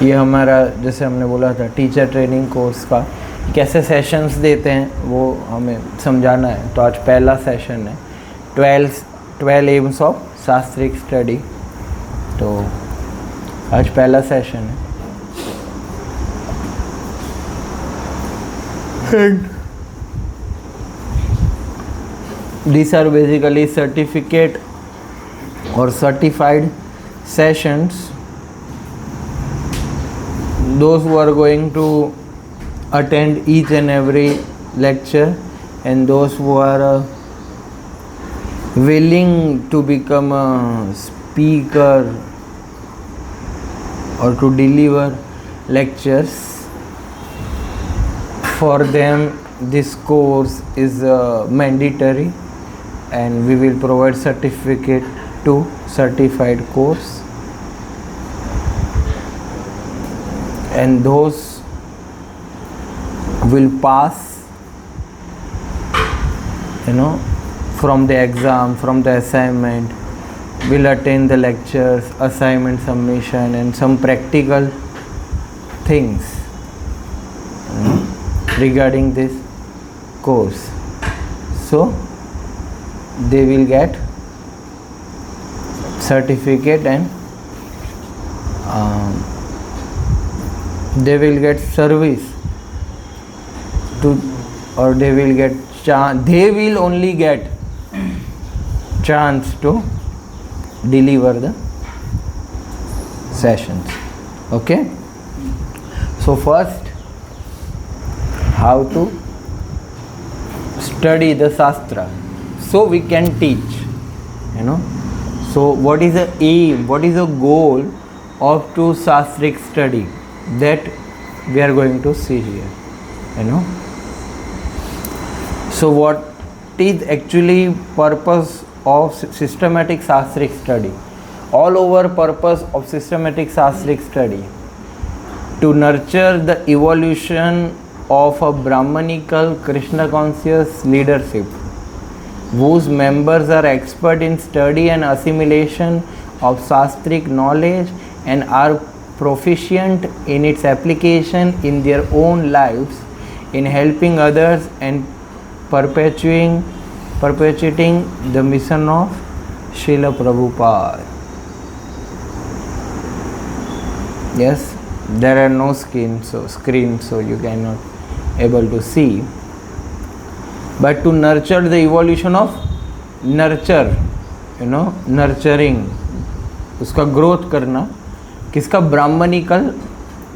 ये हमारा जैसे हमने बोला था टीचर ट्रेनिंग कोर्स का कैसे सेशंस देते हैं वो हमें समझाना है। तो आज पहला सेशन है 12 एम्स ऑफ शास्त्रिक स्टडी। तो आज पहला सेशन है। These are basically certificate or certified sessions. Those who are going to attend each and every lecture, and those who are willing to become a speaker or to deliver lectures, for them this course is mandatory, and we will provide certificate to certified course, and those will pass from the exam, from the assignment, will attend the lectures, assignment submission, and some practical things regarding this course. So they will get certificate, and they will get service to, or they will get they will only get chance to deliver the sessions. Okay, so first, how to study the shastra so we can teach, so what is the aim, what is the goal of to shastric study, that we are going to see here. So what is actually purpose of systematic shastric study? All over purpose of systematic shastric study to nurture the evolution of a Brahmanical Krishna conscious leadership whose members are expert in study and assimilation of shastric knowledge and are proficient in its application in their own lives, in helping others and perpetuating the mission of Srila Prabhupada. Yes, there are no screens, so you cannot able to see, but to nurture the evolution of nurture, nurturing, उसका growth करना किसका? Brahminical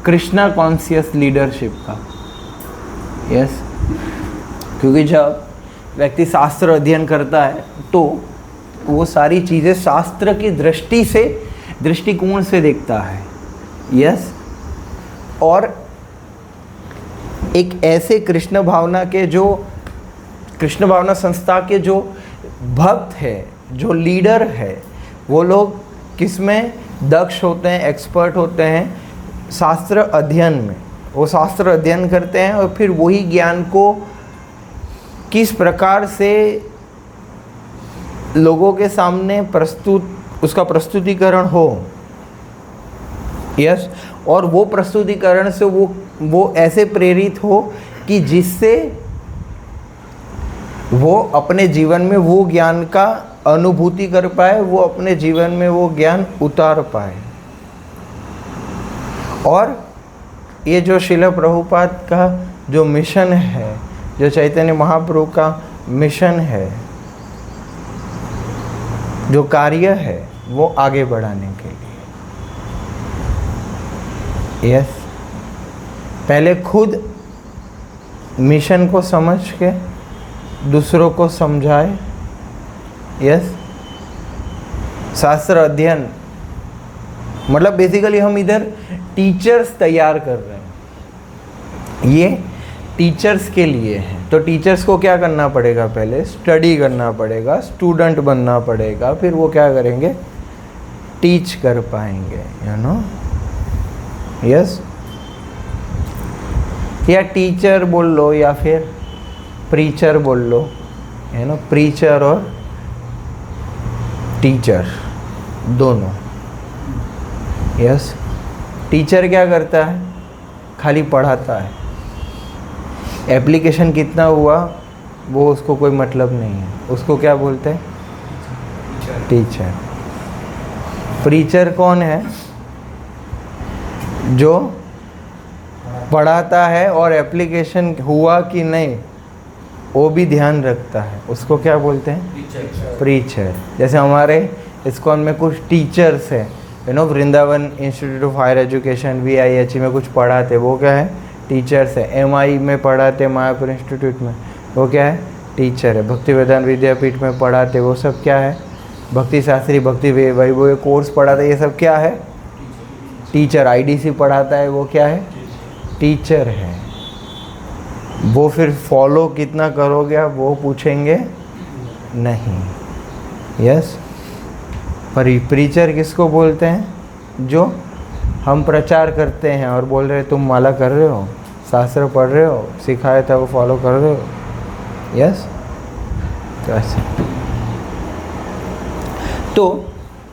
Krishna conscious leadership का। Yes, क्योंकि जब व्यक्ति शास्त्र अध्ययन करता है तो वो सारी चीज़ें शास्त्र की दृष्टिकोण से देखता है। यस, और एक ऐसे कृष्ण भावना संस्था के जो भक्त है, जो लीडर है, वो लोग किसमें दक्ष होते हैं, एक्सपर्ट होते हैं? शास्त्र अध्ययन में। वो शास्त्र अध्ययन करते हैं और फिर वही ज्ञान को किस प्रकार से लोगों के सामने उसका प्रस्तुतिकरण हो। यस, और वो प्रस्तुतिकरण से वो ऐसे प्रेरित हो कि जिससे वो अपने जीवन में वो ज्ञान का अनुभूति कर पाए, वो अपने जीवन में वो ज्ञान उतार पाए। और ये जो श्रील प्रभुपाद का जो मिशन है, जो चैतन्य महाप्रभु का मिशन है, जो कार्य है, वो आगे बढ़ाने के लिए। यस, पहले खुद मिशन को समझ के दूसरों को समझाए। यस, शास्त्र अध्ययन मतलब बेसिकली हम इधर टीचर्स तैयार कर रहे हैं, ये टीचर्स के लिए है। तो टीचर्स को क्या करना पड़ेगा? पहले स्टडी करना पड़ेगा, स्टूडेंट बनना पड़ेगा, फिर वो क्या करेंगे? टीच कर पाएंगे, यस। या टीचर बोल लो या फिर प्रीचर बोल लो, प्रीचर और टीचर दोनों। यस, टीचर क्या करता है? खाली पढ़ाता है। एप्लीकेशन कितना हुआ वो उसको कोई मतलब नहीं है, उसको क्या बोलते हैं? टीचर। प्रीचर कौन है? जो पढ़ाता है और एप्लीकेशन हुआ कि नहीं वो भी ध्यान रखता है, उसको क्या बोलते हैं? प्रीचर। जैसे हमारे इस्कॉन में कुछ टीचर्स हैं, Vrindavan institute of higher education VIHE में कुछ पढ़ाते, वो क्या है? टीचर्स है। MI में पढ़ाते, मायापुर इंस्टीट्यूट में, वो क्या है? टीचर है। भक्ति वेदांत विद्यापीठ में पढ़ाते, वो सब क्या है? भक्ति शास्त्री, भक्ति वैभव कोर्स पढ़ाता है, ये सब क्या है? टीचर। IDC पढ़ाता है, वो क्या है? टीचर है। वो फिर फॉलो कितना करोगे आप वो पूछेंगे नहीं। यस। पर प्रीचर किसको बोलते हैं? जो हम प्रचार करते हैं और बोल रहे तुम माला कर रहे हो, शास्त्र पढ़ रहे हो, सिखाया था वो फॉलो कर रहे हो। यस। तो ऐसे तो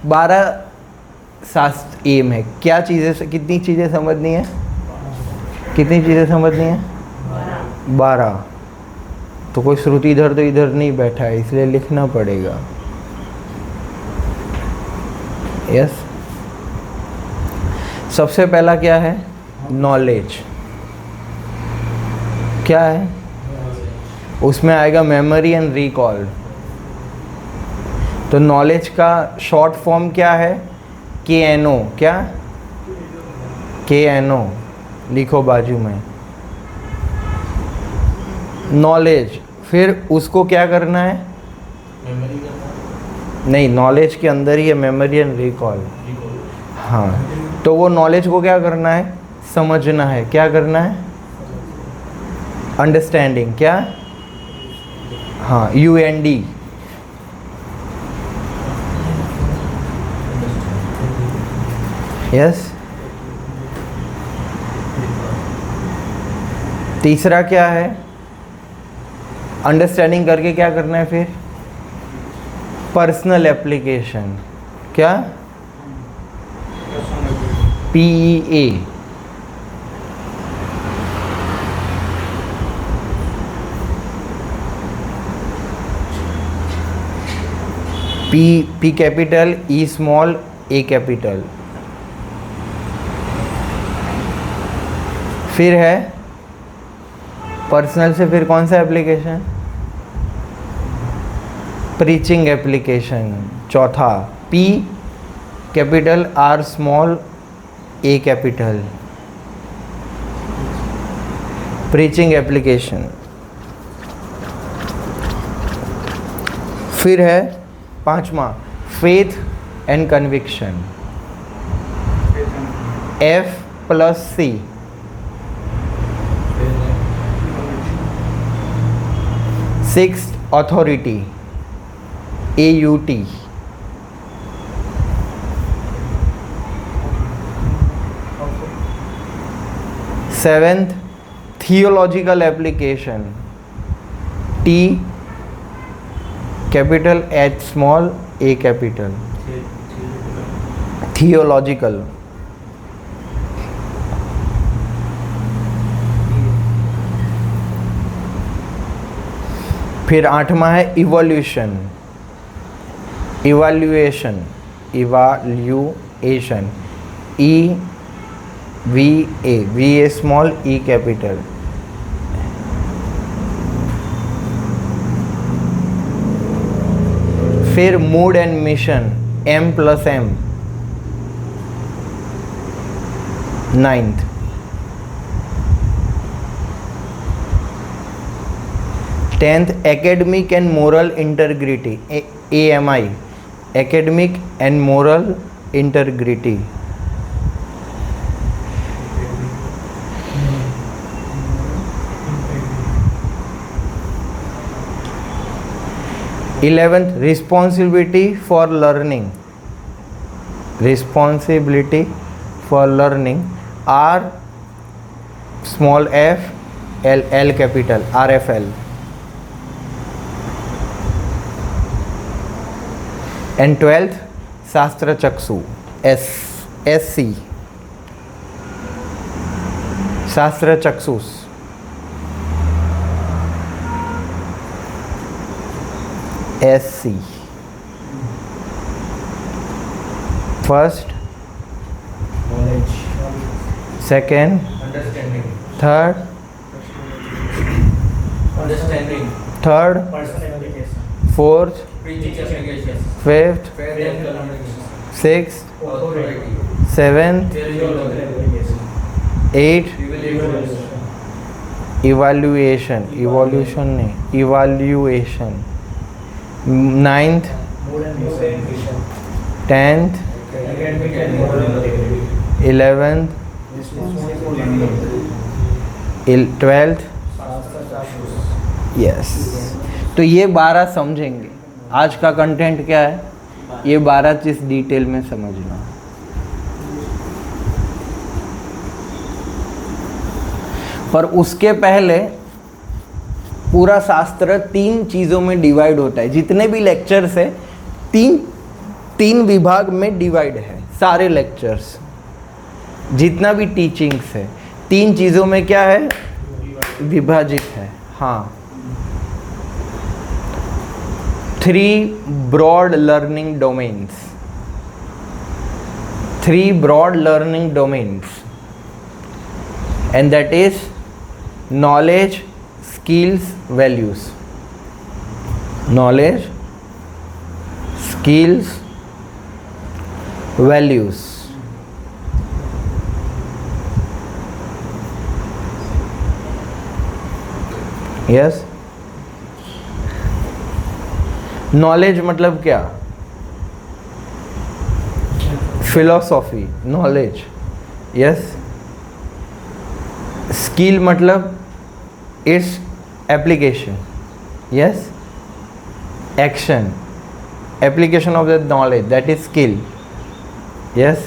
12 शास्त्र एम है। क्या चीज़ें, कितनी चीज़ें समझनी है? कितनी चीज़ें समझनी है? 12। तो कोई श्रुति इधर तो इधर नहीं बैठा है, इसलिए लिखना पड़ेगा। यस। सबसे पहला क्या है? नॉलेज। क्या है? उसमें आएगा मेमोरी एंड रिकॉल। तो नॉलेज का शॉर्ट फॉर्म क्या है? KNO। क्या? KNO लिखो बाजू में, नॉलेज। फिर उसको क्या करना है? नहीं, नॉलेज के अंदर ही है मेमोरी एंड रिकॉल। हाँ, तो वो नॉलेज को क्या करना है? समझना है। क्या करना है? अंडरस्टैंडिंग। क्या? हाँ, UND। यस। तीसरा क्या है? अंडरस्टैंडिंग करके क्या करना है फिर? Personal application. क्या? PEA। P capital, E small, A capital. फिर है पर्सनल से फिर कौन सा एप्लीकेशन? Preaching application. चौथा P capital, R small, A capital. Preaching application. फिर है 5वां faith and conviction. F+C। Sixth authority, AUT। Seventh theological application, T capital, H small, A capital. Theological. फिर 8वां है evolution, evaluation, evaluation, VA small, E capital. फिर mood and mission, M+M। 9th tenth academic and moral integrity, AMI, academic and moral integrity. Eleventh responsibility for learning, responsibility for learning, R small, F L capital, RFL। And 12th शास्त्र चक्षु, SC। शास्त्र चक्षुष, SC, first, second, third, third, fourth, fifth, sixth, seventh, eight, evaluation, evolution नहीं, evaluation, ninth, 10th, 11th, 12th, yes. तो ये 12 समझेंगे। आज का कंटेंट क्या है, ये 12 चीज़ डिटेल में समझना। पर उसके पहले पूरा शास्त्र 3 चीज़ों में डिवाइड होता है। जितने भी लेक्चर्स है तीन विभाग में डिवाइड है। सारे लेक्चर्स, जितना भी टीचिंग्स है, 3 चीज़ों में क्या है, विभाजित है। हाँ, 3 broad learning domains, 3 broad learning domains, and that is knowledge, skills, values. Knowledge, skills, values. Yes. Knowledge मतलब क्या, फिलोसॉफी, नॉलेज। यस। स्किल मतलब its application. Yes, action, application of the knowledge, that is skill. Yes.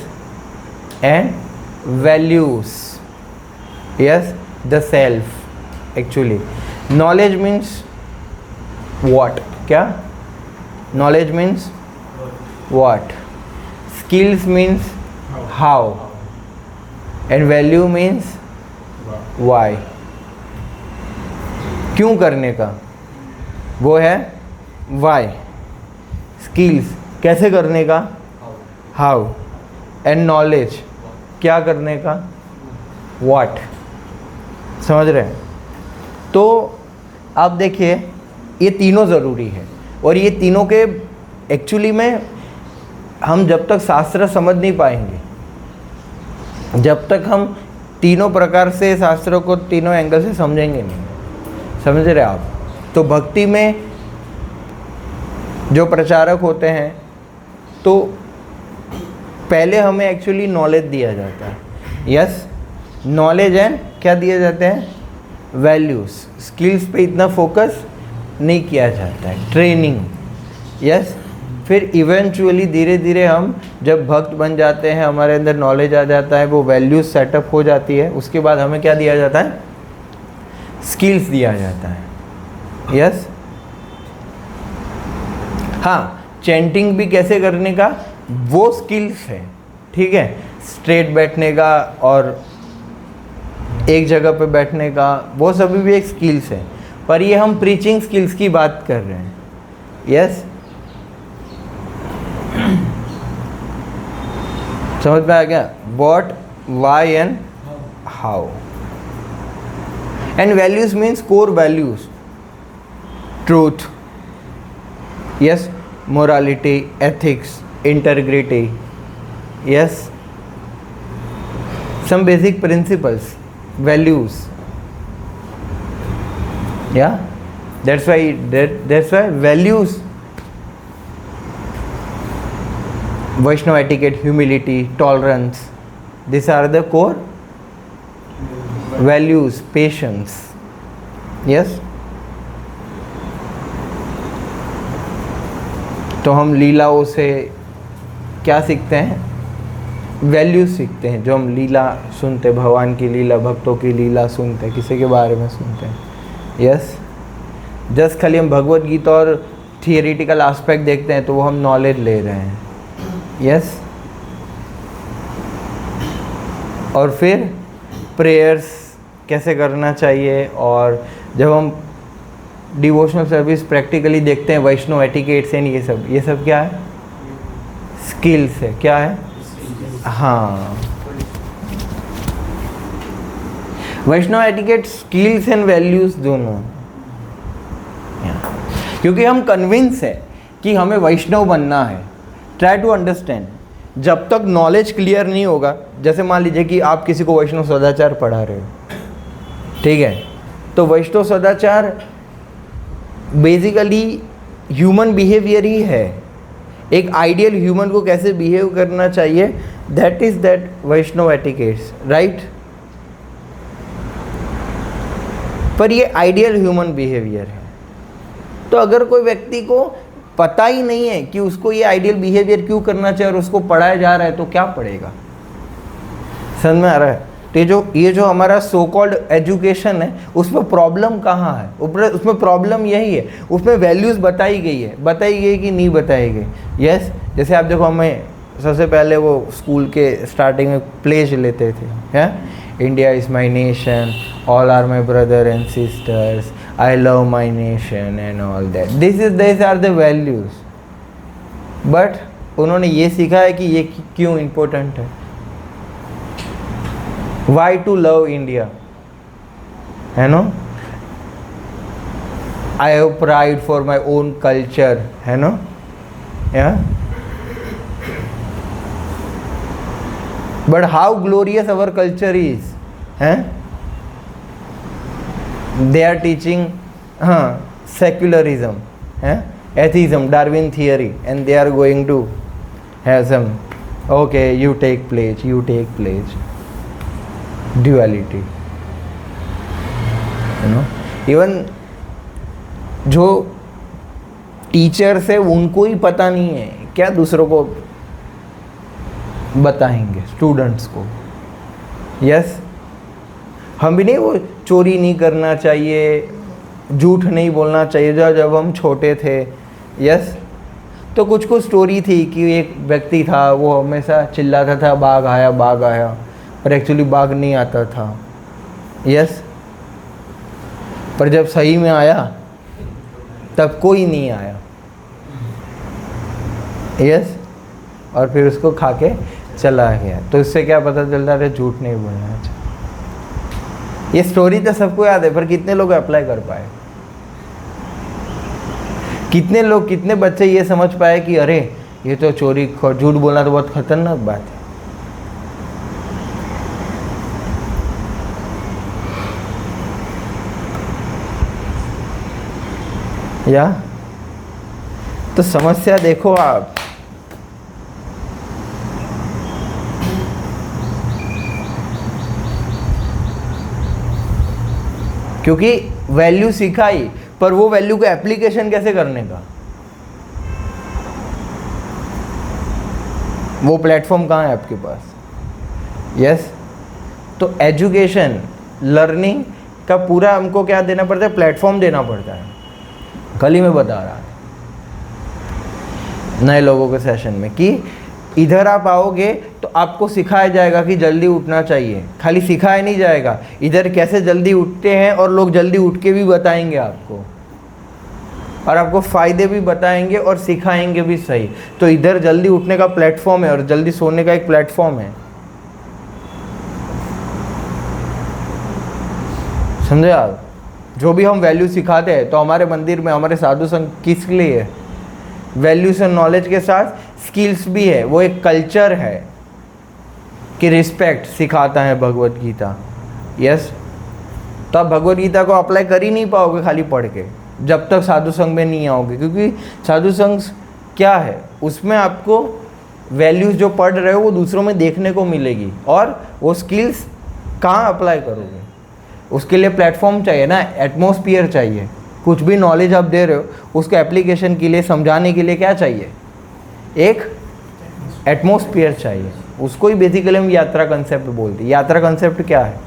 And values, yes, the self. Actually knowledge means what, क्या, knowledge means what, skills means how, and value means why, क्यों करने का, वो है why, skills कैसे करने का, how, and knowledge क्या करने का, what। समझ रहे हैं? तो आप देखिए ये तीनों ज़रूरी है, और ये तीनों के एक्चुअली में हम जब तक शास्त्र समझ नहीं पाएंगे, जब तक हम तीनों प्रकार से शास्त्रों को तीनों एंगल से समझेंगे नहीं। समझ रहे आप? तो भक्ति में जो प्रचारक होते हैं, तो पहले हमें एक्चुअली नॉलेज दिया जाता है। यस, नॉलेज एंड क्या दिए जाते हैं, वैल्यूज़। स्किल्स पे इतना फोकस नहीं किया जाता है, ट्रेनिंग। यस, फिर इवेंचुअली धीरे धीरे हम जब भक्त बन जाते हैं, हमारे अंदर नॉलेज आ जाता है, वो वैल्यूज़ सेटअप हो जाती है, उसके बाद हमें क्या दिया जाता है, स्किल्स दिया जाता है। यस। हाँ, चैंटिंग भी कैसे करने का, वो स्किल्स है। ठीक है, स्ट्रेट बैठने का और एक जगह पे बैठने का, वो सभी भी एक स्किल्स है। पर ये हम प्रीचिंग स्किल्स की बात कर रहे हैं। यस, समझ में आ गया, what, why and how. And values means core values, truth, yes, morality, ethics, integrity, yes, some basic principles, values. Yeah, that's why values, Vaishnava etiquette, humility, tolerance, these are the core values. Patience. Yes. तो हम लीलाओं से क्या सीखते हैं, values सीखते हैं। जो हम लीला सुनते, भगवान की लीला, भक्तों की लीला सुनते हैं, किसी के बारे में सुनते हैं। यस, जस्ट खाली हम भगवत गीता और थियरिटिकल एस्पेक्ट देखते हैं तो वो हम नॉलेज ले रहे हैं। यस। और फिर प्रेयर्स कैसे करना चाहिए, और जब हम डिवोशनल सर्विस प्रैक्टिकली देखते हैं, वैष्णव एटिकेट्स एंड ये सब क्या है? स्किल्स है। क्या है? हाँ, वैष्णव एटिकेट स्किल्स एंड वैल्यूज दोनों। क्योंकि हम कन्विंस है कि हमें वैष्णव बनना है। ट्राई टू अंडरस्टैंड, जब तक नॉलेज क्लियर नहीं होगा, जैसे मान लीजिए कि आप किसी को वैष्णव सदाचार पढ़ा रहे हो, ठीक है, तो वैष्णव सदाचार बेसिकली ह्यूमन बिहेवियर ही है। एक आइडियल ह्यूमन को कैसे बिहेव करना चाहिए, that is that Vaishnava etiquettes, right. पर ये आइडियल ह्यूमन बिहेवियर है। तो अगर कोई व्यक्ति को पता ही नहीं है कि उसको ये आइडियल बिहेवियर क्यों करना चाहिए और उसको पढ़ाया जा रहा है, तो क्या पढ़ेगा? समझ में आ रहा है? तो ये जो हमारा सो कॉल्ड एजुकेशन है, उसमें प्रॉब्लम कहाँ है? उसमें प्रॉब्लम यही है, उसमें वैल्यूज़ बताई गई कि नहीं बताई गई। यस, जैसे आप देखो, हमें सबसे पहले वो स्कूल के स्टार्टिंग में प्लेज लेते थे, हैं, India is my nation, all are my brother and sisters, I love my nation and all that, this are the values. But उन्होंने ये सीखा है कि ये क्यों इम्पोर्टेंट है, वाई टू लव इंडिया, है नो, I have pride for my own culture, है नो, yeah. But how glorious our culture is, they are teaching secularism, atheism, Darwin theory, and they are going to have some, okay, you take pledge, duality, even जो teachers है उनको ही पता नहीं है, क्या दूसरों को बताएंगे, स्टूडेंट्स को। यस, हम भी नहीं, वो चोरी नहीं करना चाहिए, झूठ नहीं बोलना चाहिए, जब हम छोटे थे। यस, तो कुछ स्टोरी थी कि एक व्यक्ति था, वो हमेशा चिल्लाता था बाघ आया, पर एक्चुअली बाघ नहीं आता था। यस, पर जब सही में आया तब कोई नहीं आया। यस, और फिर उसको खा के चला गया। तो इससे क्या पता चलता है? झूठ नहीं बोलना चाहिए। ये स्टोरी तो सबको याद है, पर कितने लोग अप्लाई कर पाए? कितने बच्चे ये समझ पाए कि अरे ये तो चोरी, झूठ बोलना तो बहुत खतरनाक बात है। या तो समस्या देखो आप, क्योंकि वैल्यू सिखाई, पर वो वैल्यू को एप्लीकेशन कैसे करने का, वो प्लेटफॉर्म कहाँ है आपके पास? यस, तो एजुकेशन, लर्निंग का पूरा हमको क्या देना पड़ता है? प्लेटफॉर्म देना पड़ता है। कल ही मैं बता रहा था नए लोगों के सेशन में कि इधर आप आओगे तो आपको सिखाया जाएगा कि जल्दी उठना चाहिए। खाली सिखाया नहीं जाएगा, इधर कैसे जल्दी उठते हैं, और लोग जल्दी उठ के भी बताएंगे आपको, और आपको फ़ायदे भी बताएंगे और सिखाएंगे भी सही। तो इधर जल्दी उठने का प्लेटफॉर्म है और जल्दी सोने का एक प्लेटफॉर्म है। समझे आप? जो भी हम वैल्यू सिखाते हैं, तो हमारे मंदिर में हमारे साधु संघ किस लिए है? वैल्यूज एंड नॉलेज के साथ स्किल्स भी है। वो एक कल्चर है कि रिस्पेक्ट सिखाता है भगवत गीता। यस, तो आप भगवत गीता को अप्लाई कर ही नहीं पाओगे खाली पढ़ के, जब तक साधु संघ में नहीं आओगे। क्योंकि साधु संघ क्या है, उसमें आपको वैल्यूज जो पढ़ रहे हो वो दूसरों में देखने को मिलेगी, और वो स्किल्स कहाँ अप्लाई करोगे? उसके लिए प्लेटफॉर्म चाहिए ना, एटमॉस्फेयर चाहिए। कुछ भी नॉलेज आप दे रहे हो, उसको एप्लीकेशन के लिए, समझाने के लिए क्या चाहिए? एक एटमॉस्फेयर चाहिए। उसको ही बेसिकली हम यात्रा कंसेप्ट बोलते हैं। यात्रा कंसेप्ट क्या है?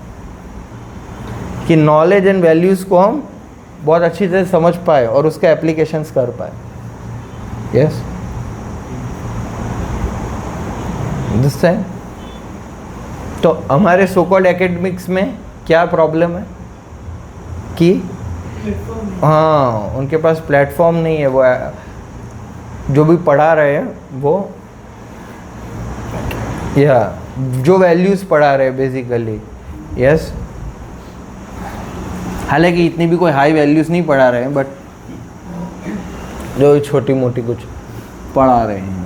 कि नॉलेज एंड वैल्यूज़ को हम बहुत अच्छी तरह समझ पाए और उसके एप्लीकेशंस कर पाए। Yes, understand? तो हमारे सो कॉल्ड एकेडमिक्स में क्या प्रॉब्लम है कि हाँ उनके पास प्लेटफॉर्म नहीं है, वो जो भी पढ़ा रहे हैं वो या जो वैल्यूज़ पढ़ा रहे हैं बेसिकली। यस, हालांकि इतनी भी कोई हाई वैल्यूज़ नहीं पढ़ा रहे हैं, बट जो छोटी मोटी कुछ पढ़ा रहे हैं।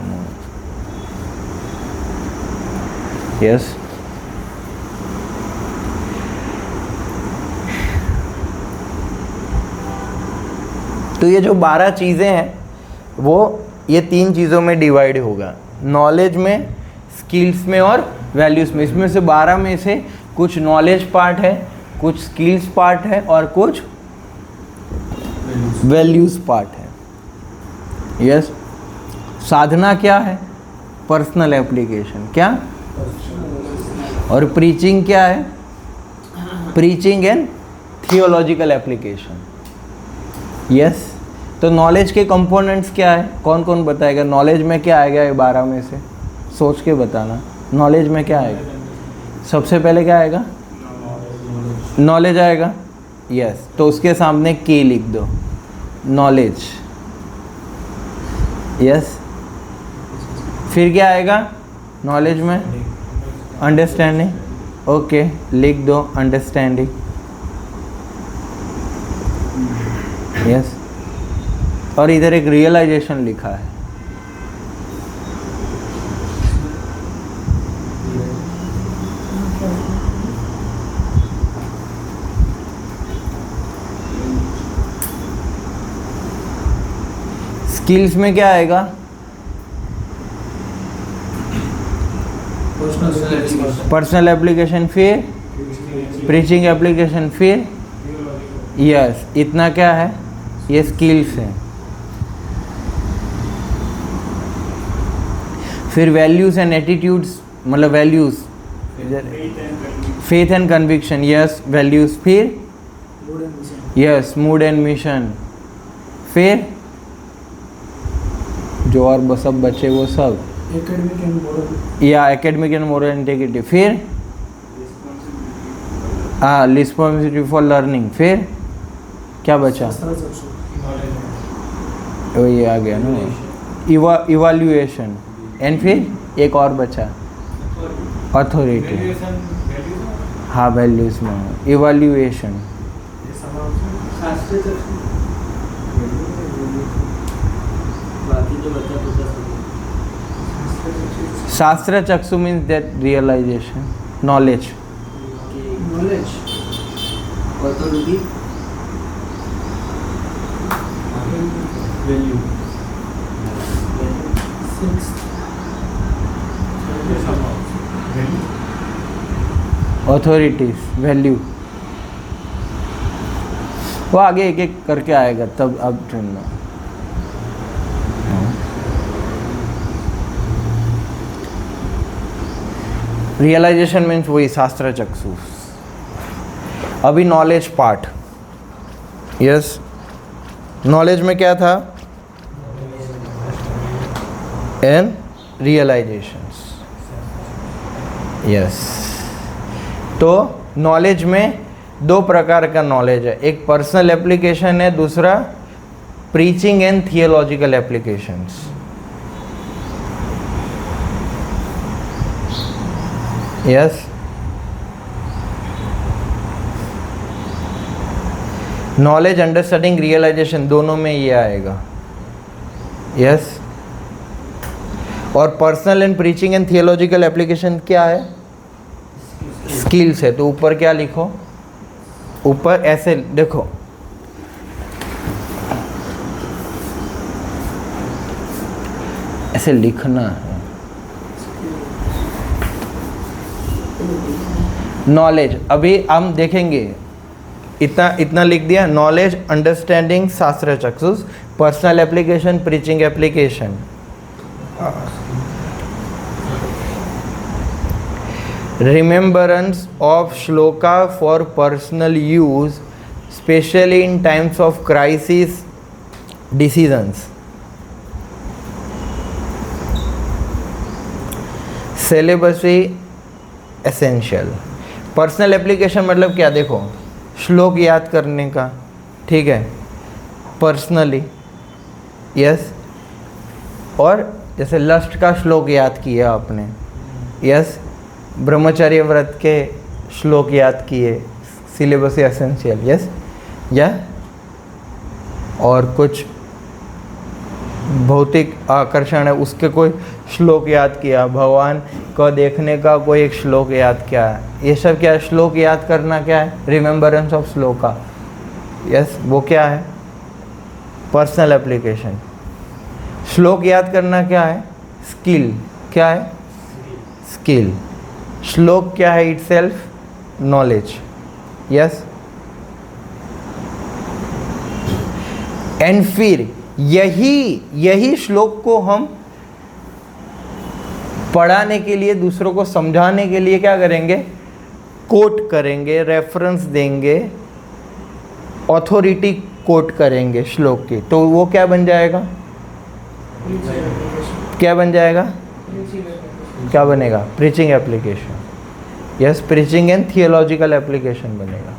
यस, तो ये जो 12 चीज़ें हैं वो ये 3 चीज़ों में डिवाइड होगा, नॉलेज में, स्किल्स में और वैल्यूज़ में। इसमें से 12 में से कुछ नॉलेज पार्ट है, कुछ स्किल्स पार्ट है और कुछ वैल्यूज़ पार्ट है। यस, साधना क्या है? Personal application. क्या? और प्रीचिंग क्या है? Preaching and theological application. Yes, तो नॉलेज के कंपोनेंट्स क्या है? कौन कौन बताएगा नॉलेज में क्या आएगा? ये 12 में से सोच के बताना, नॉलेज में क्या आएगा? सबसे पहले क्या आएगा? नॉलेज आएगा। यस, तो उसके सामने के लिख दो, नॉलेज। यस, फिर क्या आएगा नॉलेज में? अंडरस्टैंडिंग। ओके, लिख दो अंडरस्टैंडिंग। यस, और इधर एक रियलाइजेशन लिखा है। स्किल्स में क्या आएगा? पर्सनल एप्लीकेशन, फिर प्रीचिंग एप्लीकेशन, फिर यस, इतना क्या है? ये स्किल्स है। फिर वैल्यूज एंड एटीट्यूड्स, मतलब values, faith and conviction. Yes, values. फिर यस, मूड एंड मिशन। फिर जो और सब बचे वो सब या एकेडमिक एंड मोरल इंटीग्रिटी। फिर हाँ, रिस्पॉन्सिबिलिटी फॉर लर्निंग। फिर क्या बचा? वो ये आ गया ना, इवैल्यूएशन। एंड फिर एक और बचा, अथॉरिटी। हाँ, वैल्यूज में evaluation. Shastra chakshu means that realisation, knowledge. authority, value, authorities, value. वो आगे एक एक करके आएगा, तब अब चुनना। रियलाइजेशन मीन्स वही शास्त्र चक्षु। अभी नॉलेज पार्ट। यस, नॉलेज में क्या था? And realisations. यस, तो नॉलेज में 2 प्रकार का नॉलेज है, एक पर्सनल एप्लीकेशन है, दूसरा preaching and theological applications. Yes, knowledge, understanding, realisation दोनों में ये आएगा। यस, और personal and preaching and theological application क्या है? स्किल्स है। तो ऊपर क्या लिखो? ऊपर ऐसे देखो, ऐसे लिखना है। नॉलेज, अभी हम देखेंगे, इतना लिख दिया, नॉलेज, अंडरस्टैंडिंग, शास्त्र चक्षुष, personal application, preaching application. Remembrance of shloka for personal use, especially in times of crisis decisions. Celibacy essential. Personal application मतलब क्या, देखो श्लोक याद करने का, ठीक है, पर्सनली, यस। और जैसे लस्ट का श्लोक याद किया आपने, यस। ब्रह्मचर्य व्रत के श्लोक याद किए, सिलेबस एसेंशियल, यस, या और कुछ भौतिक आकर्षण है उसके कोई श्लोक याद किया, भगवान को देखने का कोई एक श्लोक याद किया, ये सब क्या है? श्लोक याद करना क्या है? रिमेम्बरेंस ऑफ श्लोका, यस, वो क्या है? Personal application. श्लोक याद करना क्या है? स्किल। क्या है? स्किल। श्लोक क्या है? Itself knowledge, yes. एंड फिर यही श्लोक को हम पढ़ाने के लिए, दूसरों को समझाने के लिए क्या करेंगे? कोट करेंगे, रेफरेंस देंगे, ऑथोरिटी कोट करेंगे श्लोक की, तो वो क्या बन जाएगा? क्या बन जाएगा? क्या बनेगा? Preaching application, yes, preaching and theological application बनेगा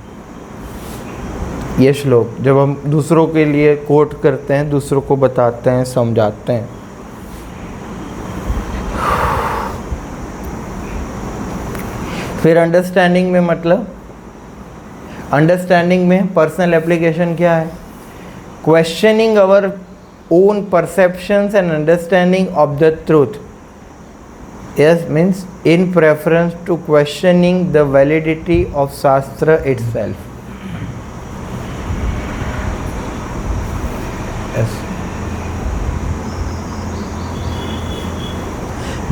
ये श्लोक। जब हम दूसरों के लिए कोट करते हैं, दूसरों को बताते हैं, समझाते हैं। फिर अंडरस्टैंडिंग में, मतलब अंडरस्टैंडिंग में पर्सनल एप्लीकेशन क्या है? Questioning our own perceptions and understanding of the truth, yes, means in preference to questioning the validity of shastra itself.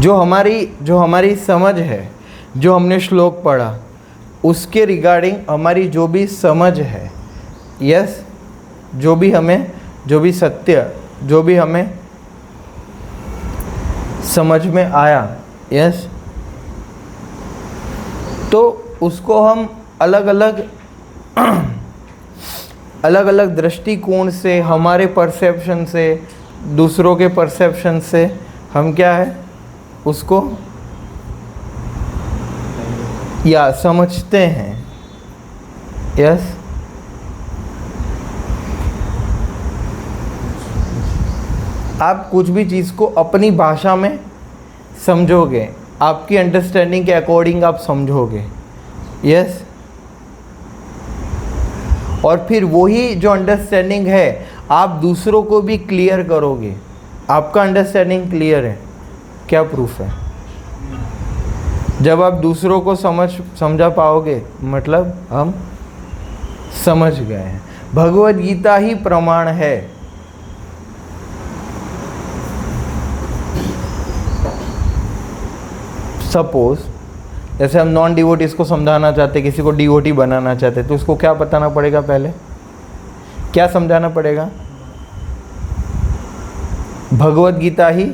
जो हमारी समझ है, जो हमने श्लोक पढ़ा, उसके रिगार्डिंग हमारी जो भी समझ है, यस, जो भी सत्य, जो भी हमें समझ में आया, यस, तो उसको हम अलग अलग दृष्टिकोण से, हमारे परसेप्शन से, दूसरों के परसेप्शन से हम क्या है उसको या समझते हैं, यस। आप कुछ भी चीज़ को अपनी भाषा में समझोगे, आपकी अंडरस्टैंडिंग के अकॉर्डिंग आप समझोगे, यस। और फिर वही जो अंडरस्टैंडिंग है आप दूसरों को भी क्लियर करोगे। आपका अंडरस्टैंडिंग क्लियर है, क्या प्रूफ है? जब आप दूसरों को समझा पाओगे, मतलब हम समझ गए हैं। भगवद गीता ही प्रमाण है। सपोज जैसे हम नॉन डिवोटीज को समझाना चाहते, किसी को डिवोटी बनाना चाहते, तो उसको क्या बताना पड़ेगा? पहले क्या समझाना पड़ेगा? भगवद गीता ही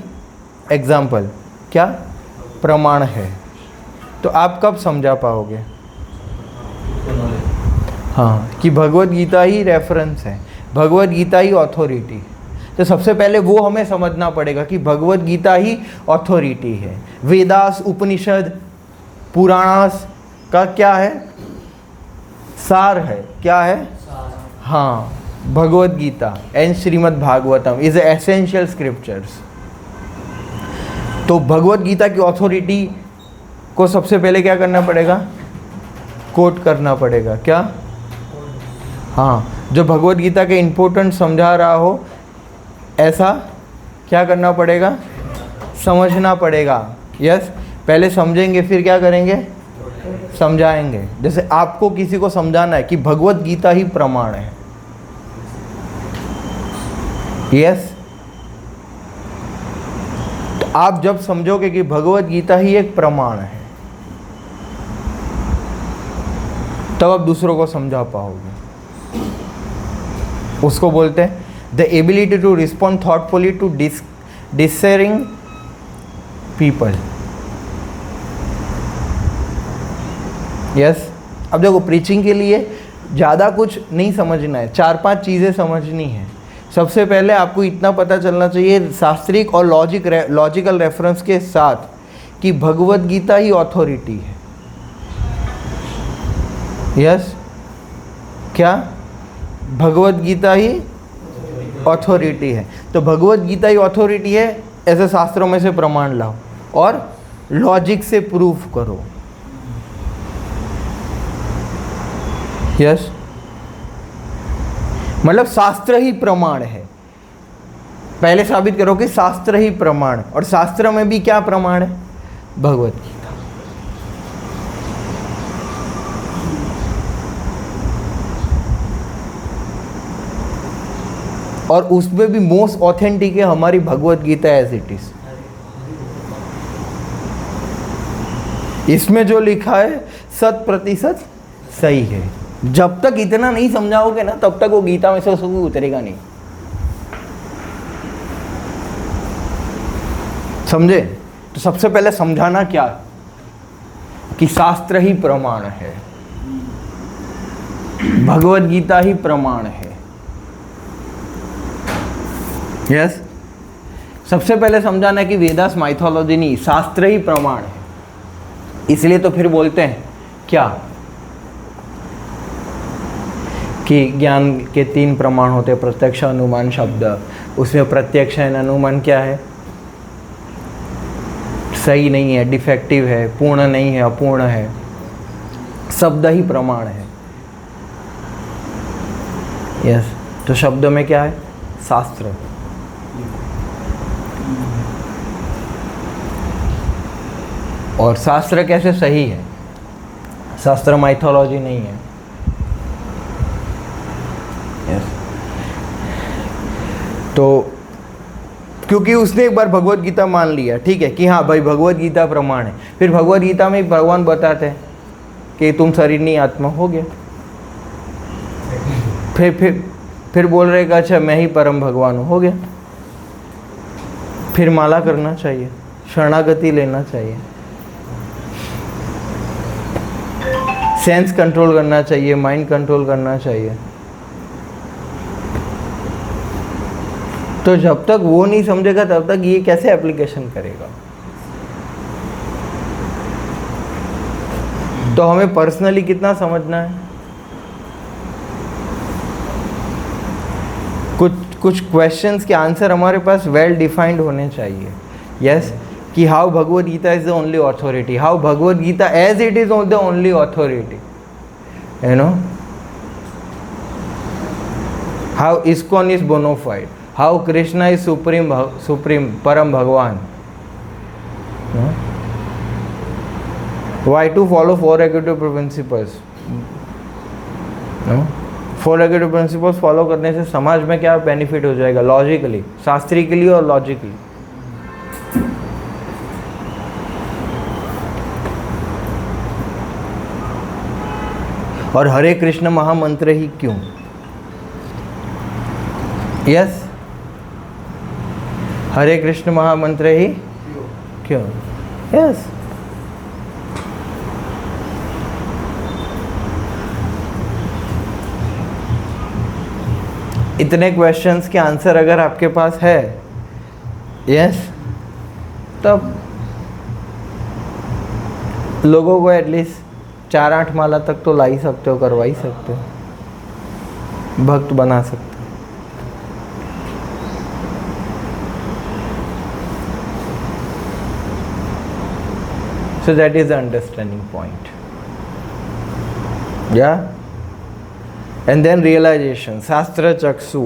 एग्जाम्पल, क्या प्रमाण है। तो आप कब समझा पाओगे? हाँ, कि भगवद गीता ही रेफरेंस है, भगवद गीता ही अथॉरिटी। तो सबसे पहले वो हमें समझना पड़ेगा कि भगवद गीता ही अथॉरिटी है। वेदास, उपनिषद, पुराणास का क्या है? सार है। क्या है? हाँ, Bhagavad Gita and Shrimad Bhagavatam is essential scriptures. तो भगवद गीता की अथॉरिटी को सबसे पहले क्या करना पड़ेगा? कोट करना पड़ेगा। क्या? हाँ, जो भगवद गीता के इम्पोर्टेंट समझा रहा हो, ऐसा क्या करना पड़ेगा? समझना पड़ेगा। यस, पहले समझेंगे फिर क्या करेंगे? समझाएंगे। जैसे आपको किसी को समझाना है कि भगवद गीता ही प्रमाण है। यस, तो आप जब समझोगे कि भगवद गीता ही एक प्रमाण है, तब आप दूसरों को समझा पाओगे। उसको बोलते हैं the ability to respond thoughtfully to discerning people. Yes, अब देखो, प्रीचिंग के लिए ज़्यादा कुछ नहीं समझना है, 4-5 चीज़ें समझनी है। सबसे पहले आपको इतना पता चलना चाहिए शास्त्रिक और लॉजिकल रेफरेंस के साथ कि भगवद गीता ही अथॉरिटी है। यस, क्या भगवत गीता ही अथॉरिटी है? तो भगवत गीता ही अथॉरिटी है, ऐसे शास्त्रों में से प्रमाण लाओ और लॉजिक से प्रूफ करो। यस, मतलब शास्त्र ही प्रमाण है। पहले साबित करो कि शास्त्र ही प्रमाण, और शास्त्र में भी क्या प्रमाण है? भगवत गीता। और उसमें भी मोस्ट ऑथेंटिक है हमारी भगवत गीता एज इट इज। इसमें जो लिखा है 100% सही है। जब तक इतना नहीं समझाओगे ना, तब तक वो गीता में से उसको उतरेगा नहीं। समझे? तो सबसे पहले समझाना क्या कि शास्त्र ही प्रमाण है, भगवत गीता ही प्रमाण है। यस, सबसे पहले समझाना है कि वेदास माइथोलॉजी नहीं, शास्त्र ही प्रमाण है। इसलिए तो फिर बोलते हैं क्या कि ज्ञान के 3 प्रमाण होते हैं, प्रत्यक्ष, अनुमान, शब्द। उसमें प्रत्यक्ष है, अनुमान क्या है? सही नहीं है, डिफेक्टिव है, पूर्ण नहीं है, अपूर्ण है। शब्द ही प्रमाण है। यस, तो शब्द में क्या है? शास्त्र। और शास्त्र कैसे सही है? शास्त्र माइथोलॉजी नहीं है। यस, तो क्योंकि उसने एक बार भगवत गीता मान लिया, ठीक है, कि हाँ भाई भगवत गीता प्रमाण है। फिर भगवत गीता में भगवान बताते हैं कि तुम शरीर नहीं आत्मा, हो गया। फिर बोल रहे कि अच्छा मैं ही परम भगवान हूँ, हो गया। फिर माला करना चाहिए, शरणागति लेना चाहिए, सेंस कंट्रोल करना चाहिए, माइंड कंट्रोल करना चाहिए। तो जब तक वो नहीं समझेगा तब तक ये कैसे एप्लीकेशन करेगा? तो हमें पर्सनली कितना समझना है? कुछ क्वेश्चंस के आंसर हमारे पास वेल डिफाइंड होने चाहिए। यस, कि how Bhagavad Gita is the only authority, how Bhagavad Gita as it is the only authority, you know, how ISKCON is bona fide, how Krishna is supreme param Bhagavan, why to follow 4 active principles. 4 active principles follow करने से समाज में क्या benefit हो जाएगा? लॉजिकली, शास्त्रीयली और logically. और हरे कृष्ण महामंत्र ही क्यों? यस, हरे कृष्ण महामंत्र ही क्यों? यस, इतने क्वेश्चंस के आंसर अगर आपके पास है, यस, तब लोगों को एटलीस्ट 4-8 माला तक तो ला ही सकते हो, करवा ही सकते हो, भक्त बना सकते हो। So that is the understanding point. Yeah? And then realization, Shastra Chakshu.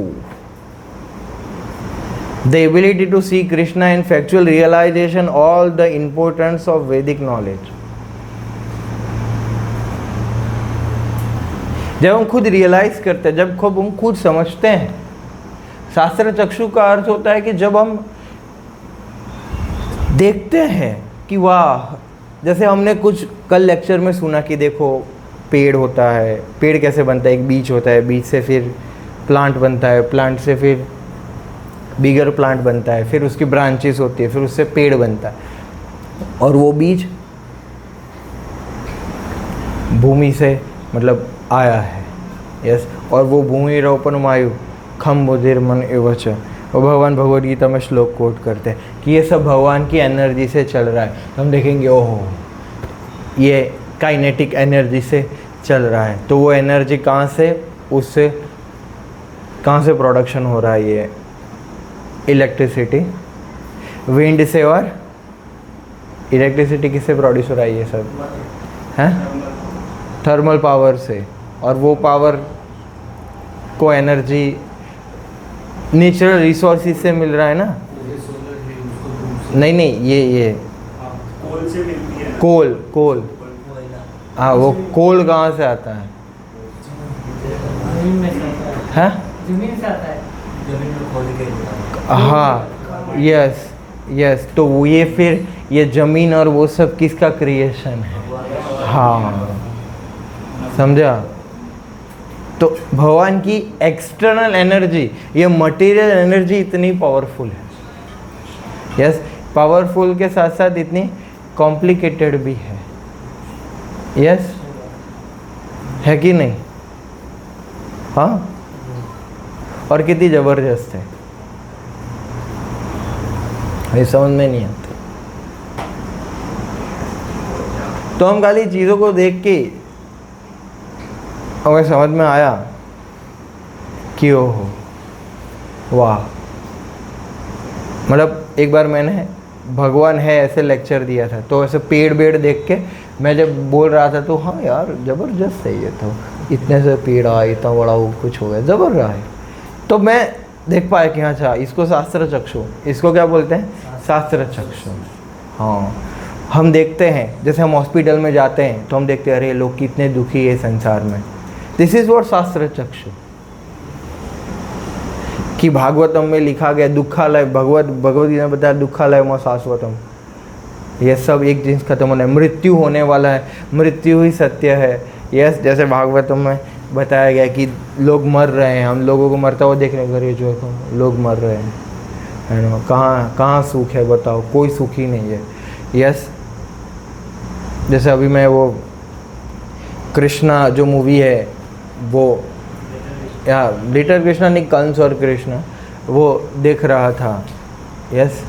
The ability to see Krishna in factual realization, all the importance of Vedic knowledge. जब हम खुद रियलाइज करते हैं, जब हम खुद समझते हैं, शास्त्र चक्षु का अर्थ होता है कि जब हम देखते हैं कि वाह, जैसे हमने कुछ कल लेक्चर में सुना कि देखो पेड़ होता है, पेड़ कैसे बनता है? एक बीज होता है, बीज से फिर प्लांट बनता है, प्लांट से फिर बिगर प्लांट बनता है, फिर उसकी ब्रांचेस होती है, फिर उससे पेड़ बनता है। और वो बीज भूमि से मतलब आया है। यस, और वो भूमि रोपण वायु खम बुधिर मन एवच, और भगवान भगवद गीता में श्लोक कोट करते हैं कि ये सब भगवान की एनर्जी से चल रहा है। हम देखेंगे ओहो, ये काइनेटिक एनर्जी से चल रहा है, तो वो एनर्जी कहाँ से, उससे कहाँ से प्रोडक्शन हो रहा है, ये इलेक्ट्रिसिटी विंड से, और इलेक्ट्रिसिटी किससे प्रोड्यूस हो रहा है, ये सब है थर्मल पावर से, और वो पावर को एनर्जी नेचुरल रिसोर्सेज से मिल रहा है ना। नहीं नहीं, ये कोल से मिलती है। कोल हाँ, वो कोल कहाँ से आता है, हैं? जमीन से आता है, जमीन में खोद के। हाँ यस, तो वो ये फिर ये ज़मीन और वो सब किसका क्रिएशन है? हाँ, समझा? तो भगवान की एक्सटर्नल एनर्जी, ये मटेरियल एनर्जी इतनी पावरफुल है, यस, पावरफुल के साथ साथ इतनी कॉम्प्लिकेटेड भी है, यस, है कि नहीं? हाँ, और कितनी ज़बरदस्त है, ये समझ में नहीं आता। तो हम खाली चीज़ों को देख के हमें समझ में आया कि ओहो वाह, मतलब एक बार मैंने भगवान है ऐसे लेक्चर दिया था, तो ऐसे पेड़ बेड़ देख के मैं जब बोल रहा था तो हाँ यार ज़बरदस्त है ये, तो इतने से पेड़ आए, इतना बड़ा वो कुछ हो गया, ज़बर रहा है। तो मैं देख पाया कि अच्छा इसको शास्त्र चक्षु, इसको क्या बोलते हैं, शास्त्र चक्षु। हाँ, हम देखते हैं, जैसे हम हॉस्पिटल में जाते हैं तो हम देखते हैं अरे लोग कितने दुखी है संसार में, दिस इज व्हाट शास्त्र चक्षु। कि भागवतम में लिखा गया दुखालय, भगवद्गीता में बताया दुखालय में शाश्वतम, ये सब एक चीज खत्म होना है, मृत्यु होने वाला है, मृत्यु ही सत्य है। यस, जैसे भागवतम में बताया गया कि लोग मर रहे हैं, हम लोगों को मरता हुआ देखने को, ये जो है लोग मर रहे हैं, है ना, कहाँ सुख है बताओ, कोई सुख ही नहीं है। यस, जैसे अभी मैं वो कृष्णा जो मूवी है वो, या लिटिल कृष्णा नहीं, कंस और कृष्ण, वो देख रहा था। यस,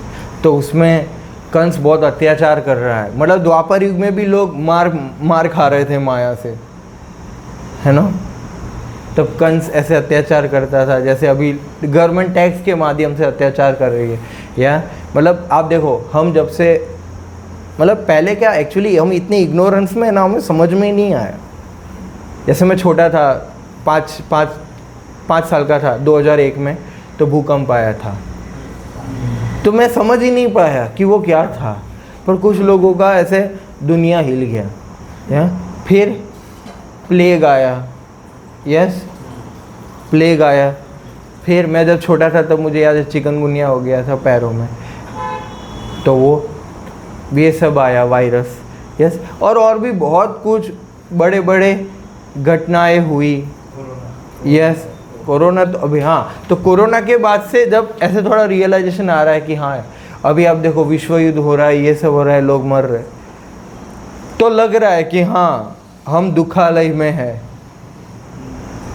तो उसमें कंस बहुत अत्याचार कर रहा है, मतलब द्वापर युग में भी लोग मार खा रहे थे माया से, है ना। तब कंस ऐसे अत्याचार करता था जैसे अभी गवर्नमेंट टैक्स के माध्यम से अत्याचार कर रही है। या मतलब आप देखो, हम जब से, मतलब पहले क्या एक्चुअली हम इतने इग्नोरेंस में ना, हमें समझ में ही नहीं आया। जैसे मैं छोटा था, पाँच साल का था 2001 में, तो भूकंप आया था, तो मैं समझ ही नहीं पाया कि वो क्या था, पर कुछ लोगों का ऐसे दुनिया हिल गया। या फिर प्लेग आया, यस, प्लेग आया। फिर मैं जब छोटा था तब मुझे याद है चिकनगुनिया हो गया था पैरों में, तो वो ये सब आया, वायरस। यस, और भी बहुत कुछ बड़े बड़े घटनाएं हुई। यस, कोरोना तो अभी, हाँ, तो कोरोना के बाद से जब ऐसे थोड़ा रियलाइजेशन आ रहा है कि हाँ अभी आप देखो विश्व युद्ध हो रहा है, ये सब हो रहा है, लोग मर रहे, तो लग रहा है कि हाँ हम दुखालय में है।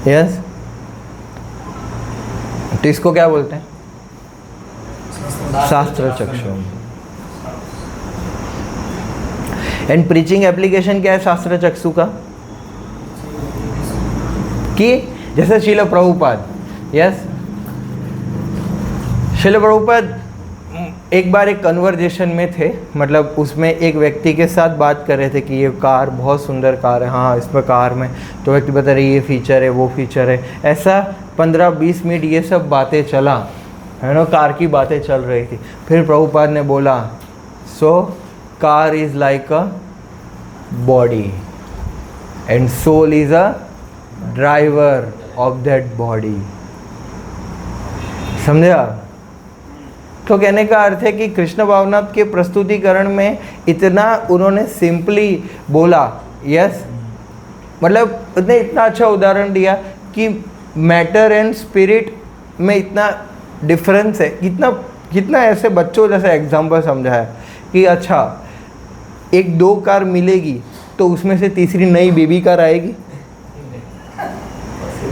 यस, तो इसको क्या बोलते हैं, शास्त्र चक्षु। एंड प्रीचिंग एप्लीकेशन क्या है शास्त्र चक्षु का, कि जैसे श्रील प्रभुपाद, यस, श्रील प्रभुपाद एक बार एक कन्वर्जेशन में थे, मतलब उसमें एक व्यक्ति के साथ बात कर रहे थे कि ये कार बहुत सुंदर कार है, हाँ इसमें कार में, तो व्यक्ति बता रहे ये फीचर है, वो फीचर है, ऐसा 15-20 मिनट ये सब बातें चला, है ना, कार की बातें चल रही थी। फिर प्रभुपाद ने बोला, so car is like a body and soul is a driver of that body. समझे आप? तो कहने का अर्थ है कि कृष्ण भावनाथ के प्रस्तुतिकरण में इतना उन्होंने सिंपली बोला। यस, मतलब उसने इतना अच्छा उदाहरण दिया कि मैटर एंड स्पिरिट में इतना डिफरेंस है, कितना ऐसे बच्चों जैसे एग्जाम्पल समझाया कि अच्छा एक 2 कार मिलेगी तो उसमें से तीसरी नई बेबी कार आएगी।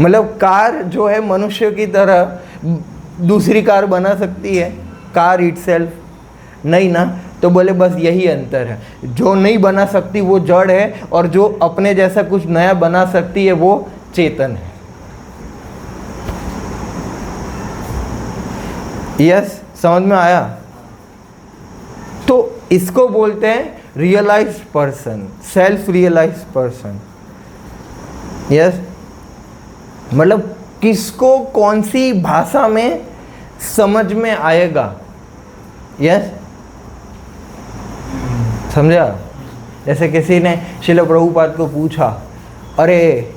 मतलब कार जो है मनुष्य की तरह दूसरी कार बना सकती है, कार इटसेल्फ नहीं ना, तो बोले बस यही अंतर है, जो नहीं बना सकती वो जड़ है और जो अपने जैसा कुछ नया बना सकती है वो चेतन है। यस, समझ में आया? तो इसको बोलते हैं realised person, self realised person. Yes, मतलब किसको कौन सी भाषा में समझ में आएगा। यस, समझा? जैसे किसी ने श्रील प्रभुपाद को पूछा, अरे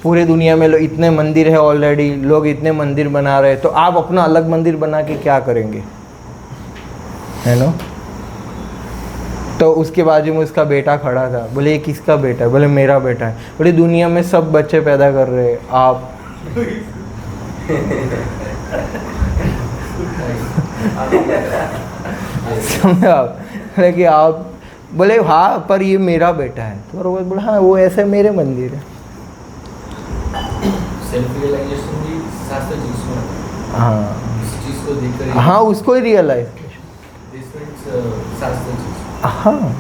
पूरे दुनिया में इतने मंदिर है ऑलरेडी, लोग इतने मंदिर बना रहे हैं, तो आप अपना अलग मंदिर बना के क्या करेंगे, है ना? तो उसके बाजू में उसका बेटा खड़ा था। बोले ये किसका बेटा है? बोले मेरा बेटा है। बोले दुनिया में सब बच्चे पैदा कर रहे हैं, आप समझा? बोले कि आप, बोले हाँ पर ये मेरा बेटा है। तो वो बोला हाँ वो ऐसे मेरे मंदिर है। सेल्फ रियलाइजेशन भी शास्त्र जिसमें हाँ, इस चीज को देखकर हाँ उसको ही रियलाइज। दिस मींस शास्त्र चीज। हाँ,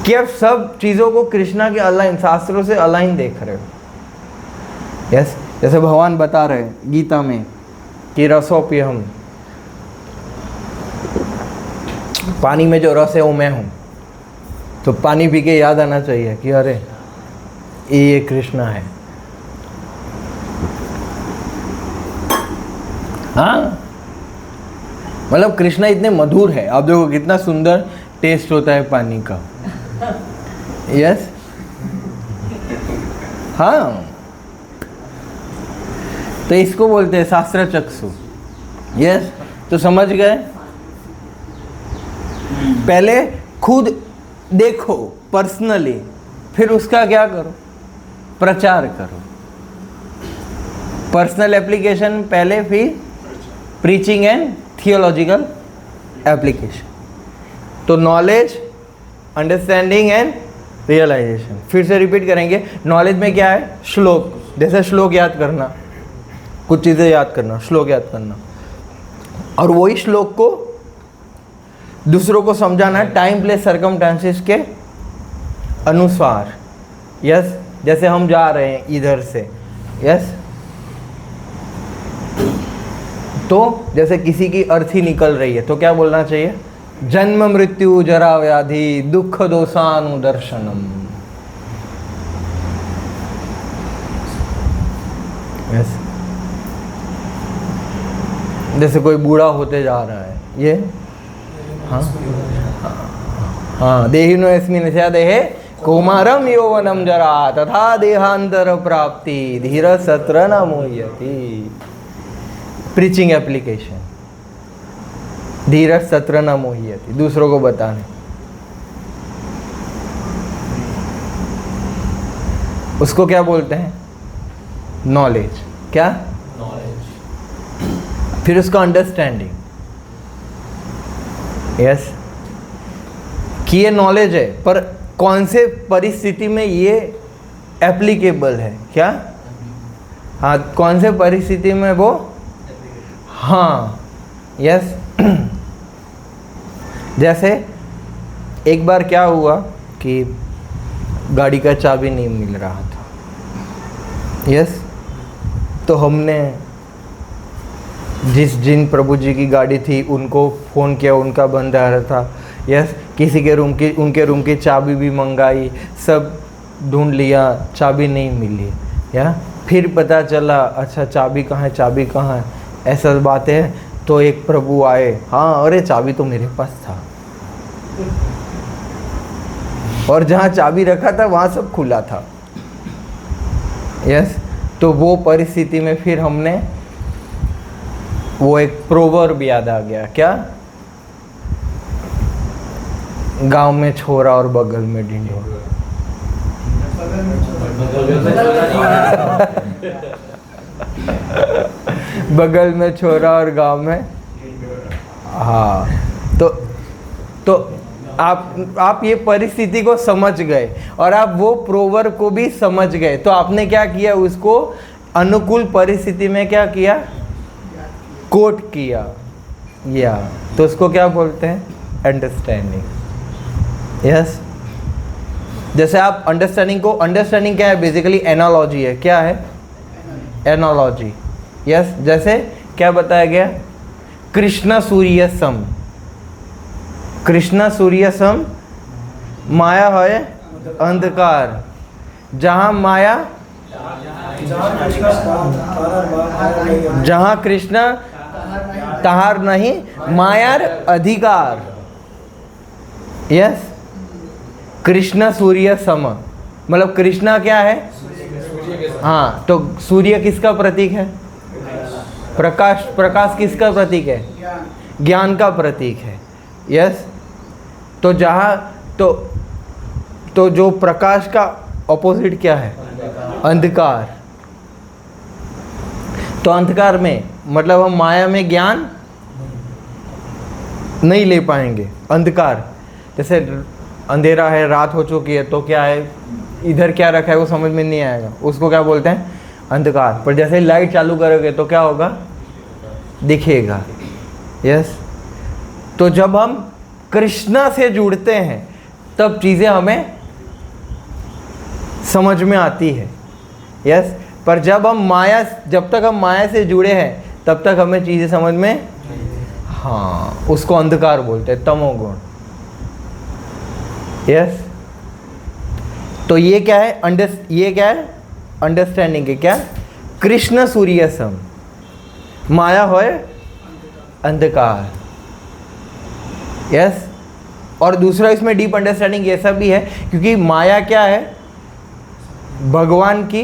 कि आप सब चीजों को कृष्णा के अलाइन, शास्त्रों से अलाइन देख रहे हो। यस, जैसे भगवान बता रहे हैं गीता में कि रसोप्यहम, पानी में जो रस है वो मैं हूँ। तो पानी पी के याद आना चाहिए कि अरे ये कृष्णा है। हाँ, मतलब कृष्णा इतने मधुर है, आप देखो कितना सुंदर टेस्ट होता है पानी का। यस, हाँ, तो इसको बोलते हैं शास्त्र चक्षु। यस, तो समझ गए? पहले खुद देखो पर्सनली, फिर उसका क्या करो, प्रचार करो। पर्सनल एप्लीकेशन पहले, फिर प्रीचिंग एंड थियोलॉजिकल एप्लीकेशन। तो नॉलेज, अंडरस्टैंडिंग एंड रियलाइजेशन। फिर से रिपीट करेंगे। नॉलेज में क्या है? श्लोक, जैसे श्लोक याद करना, कुछ चीज़ें याद करना, श्लोक याद करना, और वही श्लोक को दूसरों को समझाना टाइम प्लेस सर्कमस्टेंसेस के अनुसार। यस, जैसे हम जा रहे हैं इधर से, यस, तो जैसे किसी की अर्थी निकल रही है तो क्या बोलना चाहिए? जन्म मृत्यु जरा व्याधि दुख दोषानुदर्शनम। यस, जैसे कोई बूढ़ा होते जा रहा है, ये हाँ हाँ, देहिनो अस्मिन् देहे कौमारम यौवनम जरा तथा देहांतर प्राप्ति धीर सत्र न मोह्यति। प्रीचिंग एप्लीकेशन, धीरज सत्र न मोह्यति, दूसरों को बताने। उसको क्या बोलते हैं? नॉलेज। क्या? नॉलेज। फिर उसका अंडरस्टैंडिंग। यस, कि ये नॉलेज है पर कौन से परिस्थिति में ये एप्लीकेबल है। क्या? हाँ, कौन से परिस्थिति में वो, हाँ, यस। जैसे एक बार क्या हुआ कि गाड़ी का चाबी नहीं मिल रहा था। यस, तो हमने जिन प्रभु जी की गाड़ी थी उनको फ़ोन किया, उनका बंद आ रहा था। यस, किसी के रूम की, उनके रूम की चाबी भी मंगाई, सब ढूंढ लिया, चाबी नहीं मिली। या फिर पता चला अच्छा चाबी कहाँ है, चाबी कहाँ है, ऐसा बात है। तो एक प्रभु आए, हाँ अरे चाबी तो मेरे पास था, और जहाँ चाबी रखा था वहाँ सब खुला था। यस, तो वो परिस्थिति में फिर हमने वो एक प्रोवर्ब याद आ गया। क्या? गांव में छोरा और बगल में ढिंढोरा। बगल में छोरा और गांव में, हाँ। तो आप ये परिस्थिति को समझ गए और आप वो प्रोवर्ब को भी समझ गए, तो आपने क्या किया? उसको अनुकूल परिस्थिति में क्या किया? कोट किया। या तो उसको क्या बोलते हैं? अंडरस्टैंडिंग। यस, जैसे आप अंडरस्टैंडिंग को, अंडरस्टैंडिंग क्या है? बेसिकली एनालॉजी है। क्या है? एनालॉजी। यस, जैसे क्या बताया गया? कृष्ण सूर्य सम, कृष्ण सूर्य सम माया है अंधकार। जहाँ माया, जहाँ कृष्ण तहार नहीं मायार अधिकार। यस, कृष्ण सूर्य सम मतलब कृष्णा क्या है? हाँ, तो सूर्य किसका प्रतीक है? प्रकाश। प्रकाश किसका प्रतीक है? ज्ञान का प्रतीक है। यस, तो जहाँ तो जो प्रकाश का ऑपोजिट क्या है? अंधकार। तो अंधकार में मतलब हम माया में ज्ञान नहीं ले पाएंगे। अंधकार जैसे अंधेरा है, रात हो चुकी है, तो क्या है, इधर क्या रखा है वो समझ में नहीं आएगा, उसको क्या बोलते हैं? अंधकार। पर जैसे लाइट चालू करोगे तो क्या होगा? दिखेगा। यस, तो जब हम कृष्णा से जुड़ते हैं तब चीज़ें हमें समझ में आती है। यस, पर जब तक हम माया से जुड़े हैं तब तक हमें चीज़ें समझ में, हाँ, उसको अंधकार बोलते हैं, तमोगुण। यस, तो ये क्या है? ये क्या है? अंडरस्टैंडिंग है। क्या? कृष्ण सूर्य सम माया होए अंधकार। यस, और दूसरा इसमें डीप अंडरस्टैंडिंग ये सब भी है क्योंकि माया क्या है? भगवान की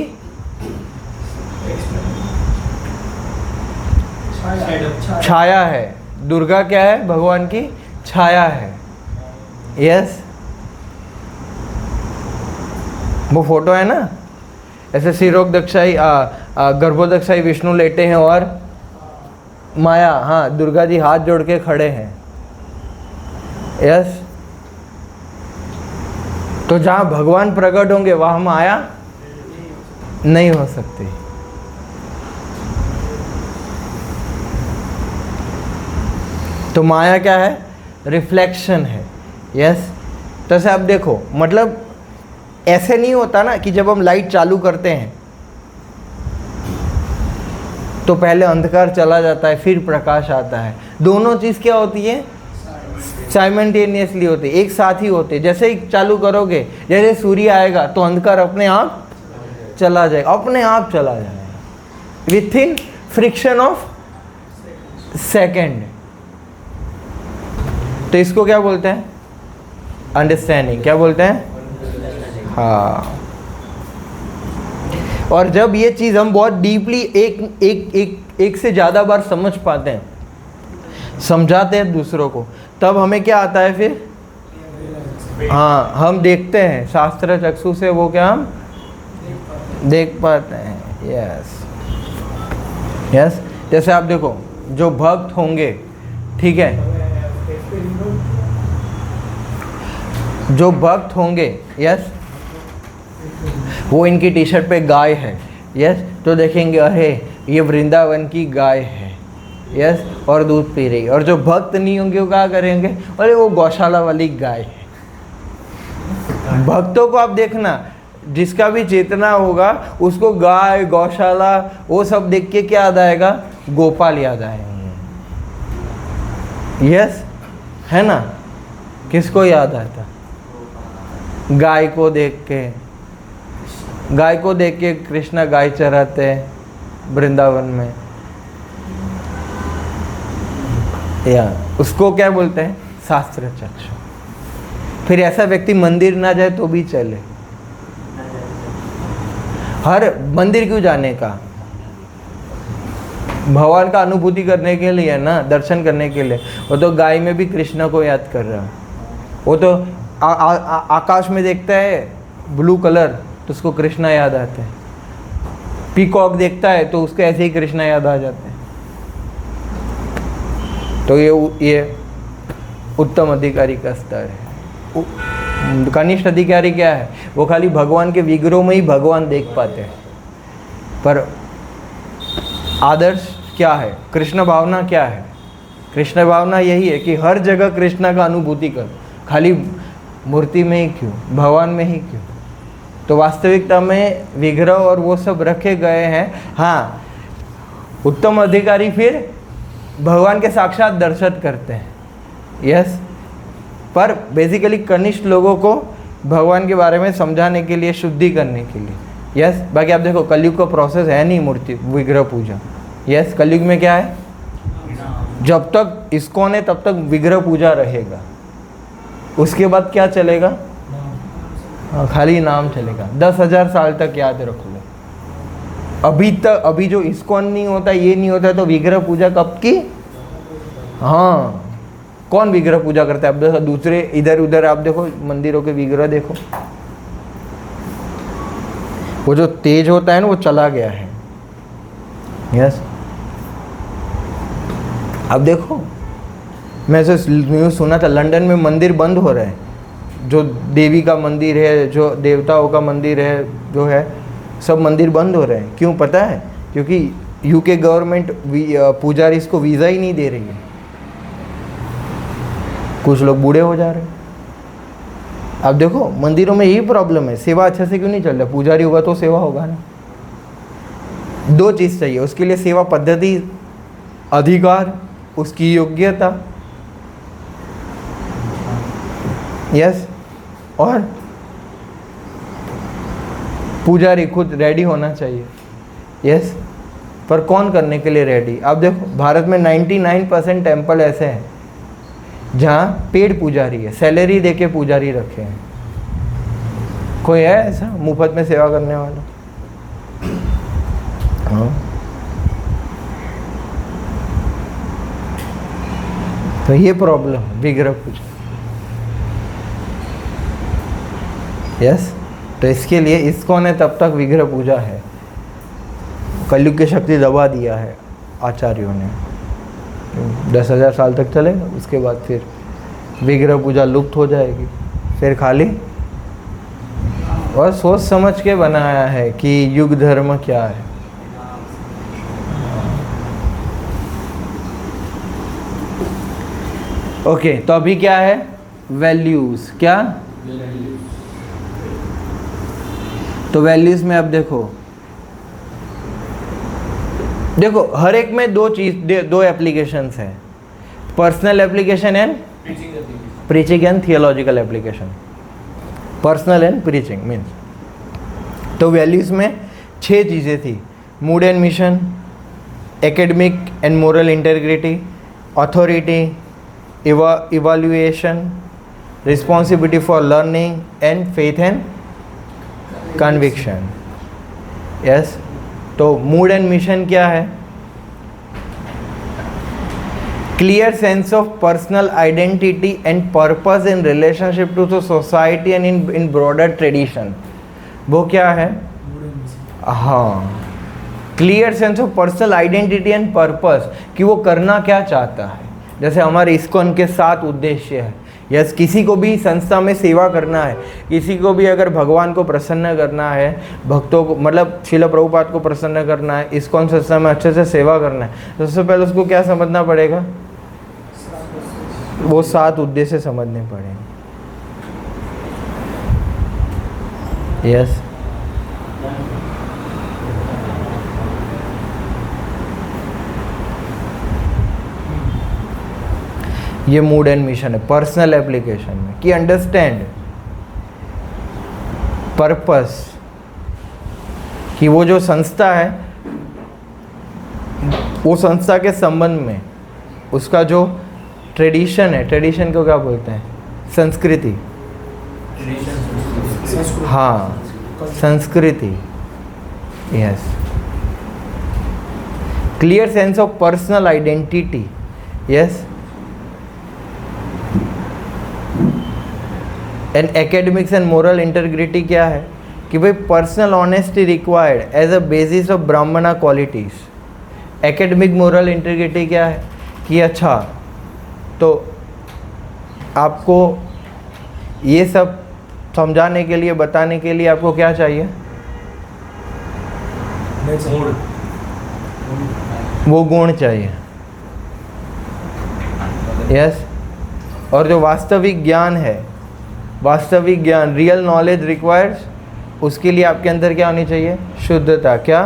छाया है। दुर्गा क्या है? भगवान की छाया है। यस, वो फोटो है ना, ऐसे सिरोग दक्षाई गर्भोदक्षाई विष्णु लेटे हैं और माया, हाँ, दुर्गा जी हाथ जोड़ के खड़े हैं। यस, तो जहाँ भगवान प्रकट होंगे वहाँ माया नहीं हो सकती। तो माया क्या है? रिफ्लेक्शन है। यस, तो से आप देखो, मतलब ऐसे नहीं होता ना कि जब हम लाइट चालू करते हैं तो पहले अंधकार चला जाता है फिर प्रकाश आता है। दोनों चीज़ क्या होती है? साइमल्टेनियसली होती है, एक साथ ही होते हैं। जैसे ही चालू करोगे, जैसे सूर्य आएगा तो अंधकार अपने आप चला जाएगा, अपने आप चला जाएगा with in friction of second. तो इसको क्या बोलते हैं? अंडरस्टैंडिंग। क्या बोलते हैं? हाँ। और जब ये चीज़ हम बहुत डीपली एक से ज़्यादा बार समझ पाते हैं, समझाते हैं दूसरों को, तब हमें क्या आता है फिर? हाँ, हम देखते हैं शास्त्र चक्षु से, वो क्या हम देख पाते हैं। यस, यस, जैसे आप देखो, जो भक्त होंगे, ठीक है, जो भक्त होंगे, यस, वो इनकी टी शर्ट पे गाय है, यस, तो देखेंगे अरे ये वृंदावन की गाय है, यस, और दूध पी रही है। और जो भक्त नहीं होंगे वो क्या करेंगे? अरे वो गौशाला वाली गाय है। भक्तों को आप देखना, जिसका भी चेतना होगा उसको गाय, गौशाला, वो सब देख के क्या याद आएगा? गोपाल याद आएंगे। यस, है ना? किसको याद आता? गाय को देख के कृष्णा गाय चराते हैं वृंदावन में, या उसको क्या बोलते हैं? शास्त्र चक्षु। फिर ऐसा व्यक्ति मंदिर ना जाए तो भी चले। हर मंदिर क्यों जाने का? भगवान का अनुभूति करने के लिए ना, दर्शन करने के लिए। वो तो गाय में भी कृष्णा को याद कर रहा है। वो तो आकाश में देखता है ब्लू कलर तो उसको कृष्णा याद आते हैं। पीकॉक देखता है तो उसको ऐसे ही कृष्णा याद आ जाते हैं। तो ये उत्तम अधिकारी का स्तर है। कनिष्ठ अधिकारी क्या है? वो खाली भगवान के विग्रह में ही भगवान देख पाते हैं। पर आदर्श क्या है? कृष्ण भावना क्या है? कृष्ण भावना यही है कि हर जगह कृष्ण का अनुभूति कर, खाली मूर्ति में ही क्यों, भगवान में ही क्यों। तो वास्तविकता में विग्रह और वो सब रखे गए हैं। हाँ, उत्तम अधिकारी फिर भगवान के साक्षात दर्शन करते हैं, यस। पर बेसिकली कनिष्ठ लोगों को भगवान के बारे में समझाने के लिए, शुद्धि करने के लिए, यस। बाकी आप देखो कलयुग का प्रोसेस है नहीं मूर्ति विग्रह पूजा, यस। कलयुग में क्या है, जब तक इस्कॉन है तब तक विग्रह पूजा रहेगा। उसके बाद क्या चलेगा, खाली नाम चलेगा। 10,000 साल तक याद रख लो। अभी जो इस्कॉन नहीं होता, ये नहीं होता, तो विग्रह पूजा कब की। हाँ, कौन विग्रह पूजा करता है। अब देखो दूसरे इधर उधर आप देखो मंदिरों के विग्रह देखो, वो जो तेज होता है ना वो चला गया है, यस। अब देखो मैं ऐसे न्यूज़ सुना था, लंदन में मंदिर बंद हो रहा है, जो देवी का मंदिर है, जो देवताओं का मंदिर है, जो है सब मंदिर बंद हो रहे हैं। क्यों पता है, क्योंकि यूके गवर्नमेंट पुजारी को वीज़ा ही नहीं दे रही है। कुछ लोग बूढ़े हो जा रहे हैं। अब देखो मंदिरों में यही प्रॉब्लम है, सेवा अच्छे से क्यों नहीं चल रहा। पुजारी होगा तो सेवा होगा ना। दो चीज़ चाहिए उसके लिए, सेवा पद्धति, अधिकार, उसकी योग्यता, यस, और पुजारी खुद रेडी होना चाहिए, यस। पर कौन करने के लिए रेडी। आप देखो भारत में 99% टेम्पल ऐसे हैं जहाँ पेड पुजारी है, सैलरी देके पुजारी रखे हैं। कोई है ऐसा मुफ्त में सेवा करने वाला। हाँ, तो ये प्रॉब्लम विग्रह पूजा, यस। तो इसके लिए इस्कॉन है तब तक विग्रह पूजा है। कलयुग की शक्ति दबा दिया है आचार्यों ने, 10,000 साल तक चलेगा। उसके बाद फिर विग्रह पूजा लुप्त हो जाएगी, फिर खाली। और सोच समझ के बनाया है कि युग धर्म क्या है। ओके, तो अभी क्या है, वैल्यूज। क्या, तो वैल्यूज में अब देखो हर एक में दो एप्लीकेशंस हैं, personal application and preaching and theological application. Personal and preaching means, तो वैल्यूज में 6 चीज़ें थी, mood and mission, academic and moral integrity, authority, evaluation, responsibility for learning and faith and conviction, yes. तो मूड एंड मिशन क्या है, clear sense of personal identity and purpose in relationship to the society and in broader tradition. वो क्या है, हाँ, clear sense of personal identity and purpose, कि वो करना क्या चाहता है। जैसे हमारे इस्कॉन के 7 उद्देश्य है, यस। किसी को भी संस्था में सेवा करना है, किसी को भी अगर भगवान को प्रसन्न करना है, भक्तों को, मतलब श्रील प्रभुपाद को प्रसन्न करना है, इस्कॉन संस्था में अच्छे से सेवा करना है, तो सबसे पहले उसको क्या समझना पड़ेगा, वो 7 उद्देश्य समझने पड़ेंगे, यस। ये मूड एंड मिशन है पर्सनल एप्लीकेशन में, कि अंडरस्टैंड पर्पस, कि वो जो संस्था है, वो संस्था के संबंध में उसका जो ट्रेडिशन है, ट्रेडिशन को क्या बोलते हैं, संस्कृति, हाँ, संस्कृति, yes. Clear sense of personal identity, yes. And academics and moral integrity क्या है, कि भाई personal honesty required as a basis of Brahmana qualities. Academic moral integrity क्या है, कि अच्छा तो आपको ये सब समझाने के लिए, बताने के लिए आपको क्या चाहिए, वो गुण चाहिए, यस। और जो वास्तविक ज्ञान है, वास्तविक ज्ञान, रियल नॉलेज रिक्वायर्स, उसके लिए आपके अंदर क्या होनी चाहिए? शुद्धता। क्या?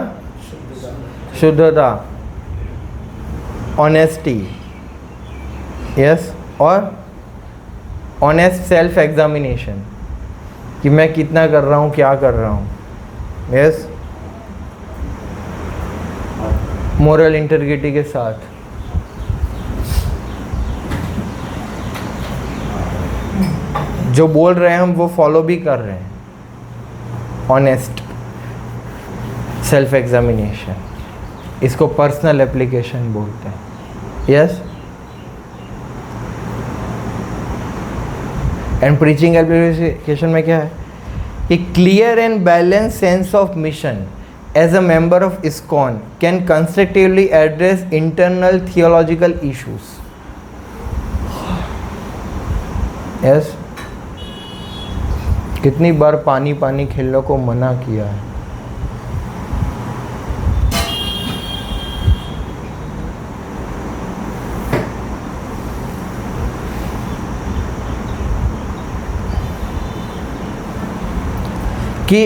शुद्धता, ऑनेस्टी, यस। और ऑनेस्ट सेल्फ एग्जामिनेशन कि मैं कितना कर रहा हूँ, क्या कर रहा हूँ, यस। मोरल इंटीग्रिटी के साथ। जो बोल रहे हैं हम वो फॉलो भी कर रहे हैं। ऑनेस्ट सेल्फ एग्जामिनेशन, इसको पर्सनल एप्लीकेशन बोलते हैं, यस। एंड प्रीचिंग एप्लीकेशन में क्या है कि clear and balance sense of mission as a member of ISKCON can constructively address internal theological issues, yes. कितनी बार पानी पानी खेलने को मना किया है। कि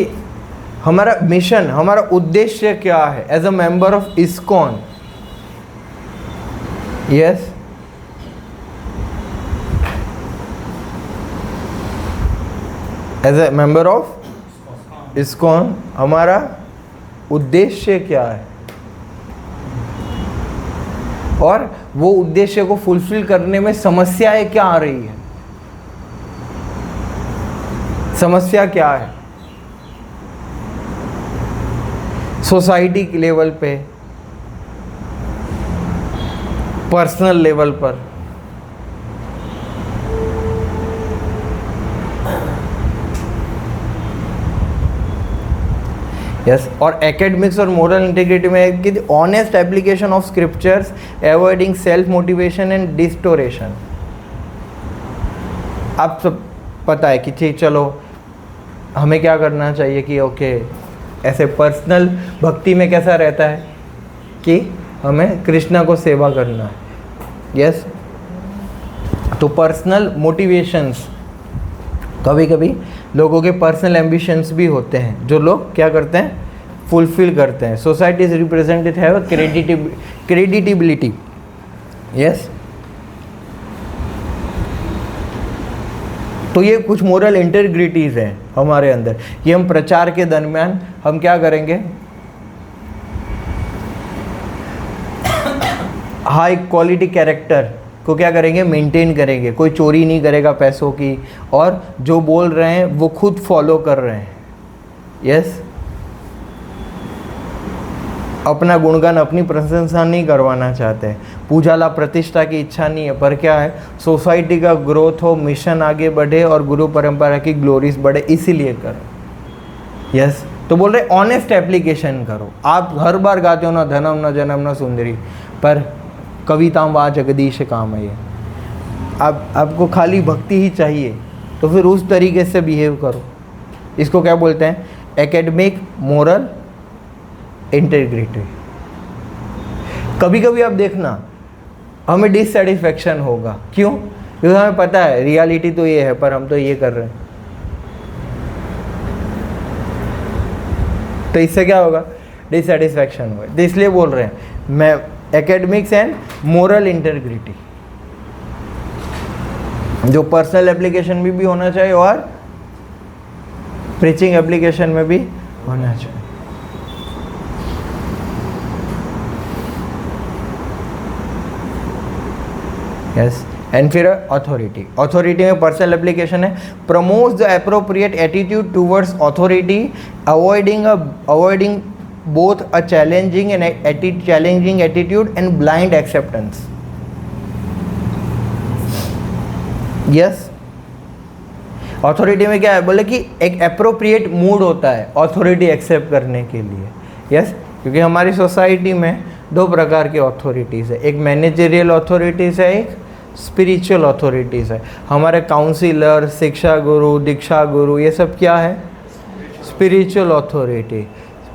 हमारा मिशन, हमारा उद्देश्य क्या है as a member of ISKCON, yes. As a member of ISKCON हमारा उद्देश्य क्या है, और वो उद्देश्य को फुलफिल करने में समस्याएं क्या आ रही है, समस्या क्या है सोसाइटी के लेवल पे, पर्सनल लेवल पर। यस। और एकेडमिक्स और मोरल इंटीग्रिटी में कि honest application of scriptures, avoiding self motivation and distortion. आप सब पता है कि चलो हमें क्या करना चाहिए कि ओके, ऐसे पर्सनल भक्ति में कैसा रहता है कि हमें कृष्णा को सेवा करना है, यस। तो पर्सनल मोटिवेशंस, कभी कभी लोगों के पर्सनल एम्बिशंस भी होते हैं जो लोग क्या करते हैं, फुलफिल करते हैं। Society is represented have creditability, yes. तो ये कुछ मोरल इंटीग्रिटीज हैं हमारे अंदर। ये हम प्रचार के दरमियान हम क्या करेंगे, हाई क्वालिटी कैरेक्टर को क्या करेंगे, मेंटेन करेंगे। कोई चोरी नहीं करेगा पैसों की, और जो बोल रहे हैं वो खुद फॉलो कर रहे हैं, यस। अपना गुणगान, अपनी प्रशंसा नहीं करवाना चाहते, पूजा लाभ प्रतिष्ठा की इच्छा नहीं है, पर क्या है, सोसाइटी का ग्रोथ हो, मिशन आगे बढ़े और गुरु परंपरा की ग्लोरीज बढ़े, इसीलिए करो, यस। तो बोल रहे ऑनेस्ट एप्लीकेशन करो। आप हर बार गाते हो ना, धनम न जनम न सुंदरी, पर कविताम वा जगदीश काम है ये। आपको खाली भक्ति ही चाहिए, तो फिर उस तरीके से बिहेव करो। इसको क्या बोलते हैं, एकेडमिक मोरल इंटीग्रिटी। कभी कभी आप देखना हमें डिससेटिस्फैक्शन होगा, क्यों? क्योंकि हमें पता है रियलिटी तो ये है, पर हम तो ये कर रहे हैं। तो इससे क्या होगा, डिससेटिस्फैक्शन होगा। तो इसलिए बोल रहे हैं मैं एकेडमिक्स एंड मोरल इंटीग्रिटी, जो पर्सनल एप्लीकेशन में भी होना चाहिए और प्रीचिंग एप्लीकेशन में भी होना चाहिए। यस। एंड फिर अथॉरिटी। अथॉरिटी में पर्सनल एप्लीकेशन है, promotes the appropriate attitude towards authority, avoiding both a challenging attitude and blind acceptance, yes। Authority में क्या है, बोले कि एक एप्रोप्रिएट मूड होता है अथॉरिटी एक्सेप्ट करने के लिए, यस। क्योंकि हमारी सोसाइटी में दो प्रकार की अथॉरिटीज़ है, एक मैनेजरियल अथॉरिटीज़ है, एक स्पिरिचुअल अथॉरिटीज़ है। हमारे काउंसिलर, शिक्षा गुरु, दीक्षा गुरु, ये सब क्या है, स्पिरिचुअल अथॉरिटी।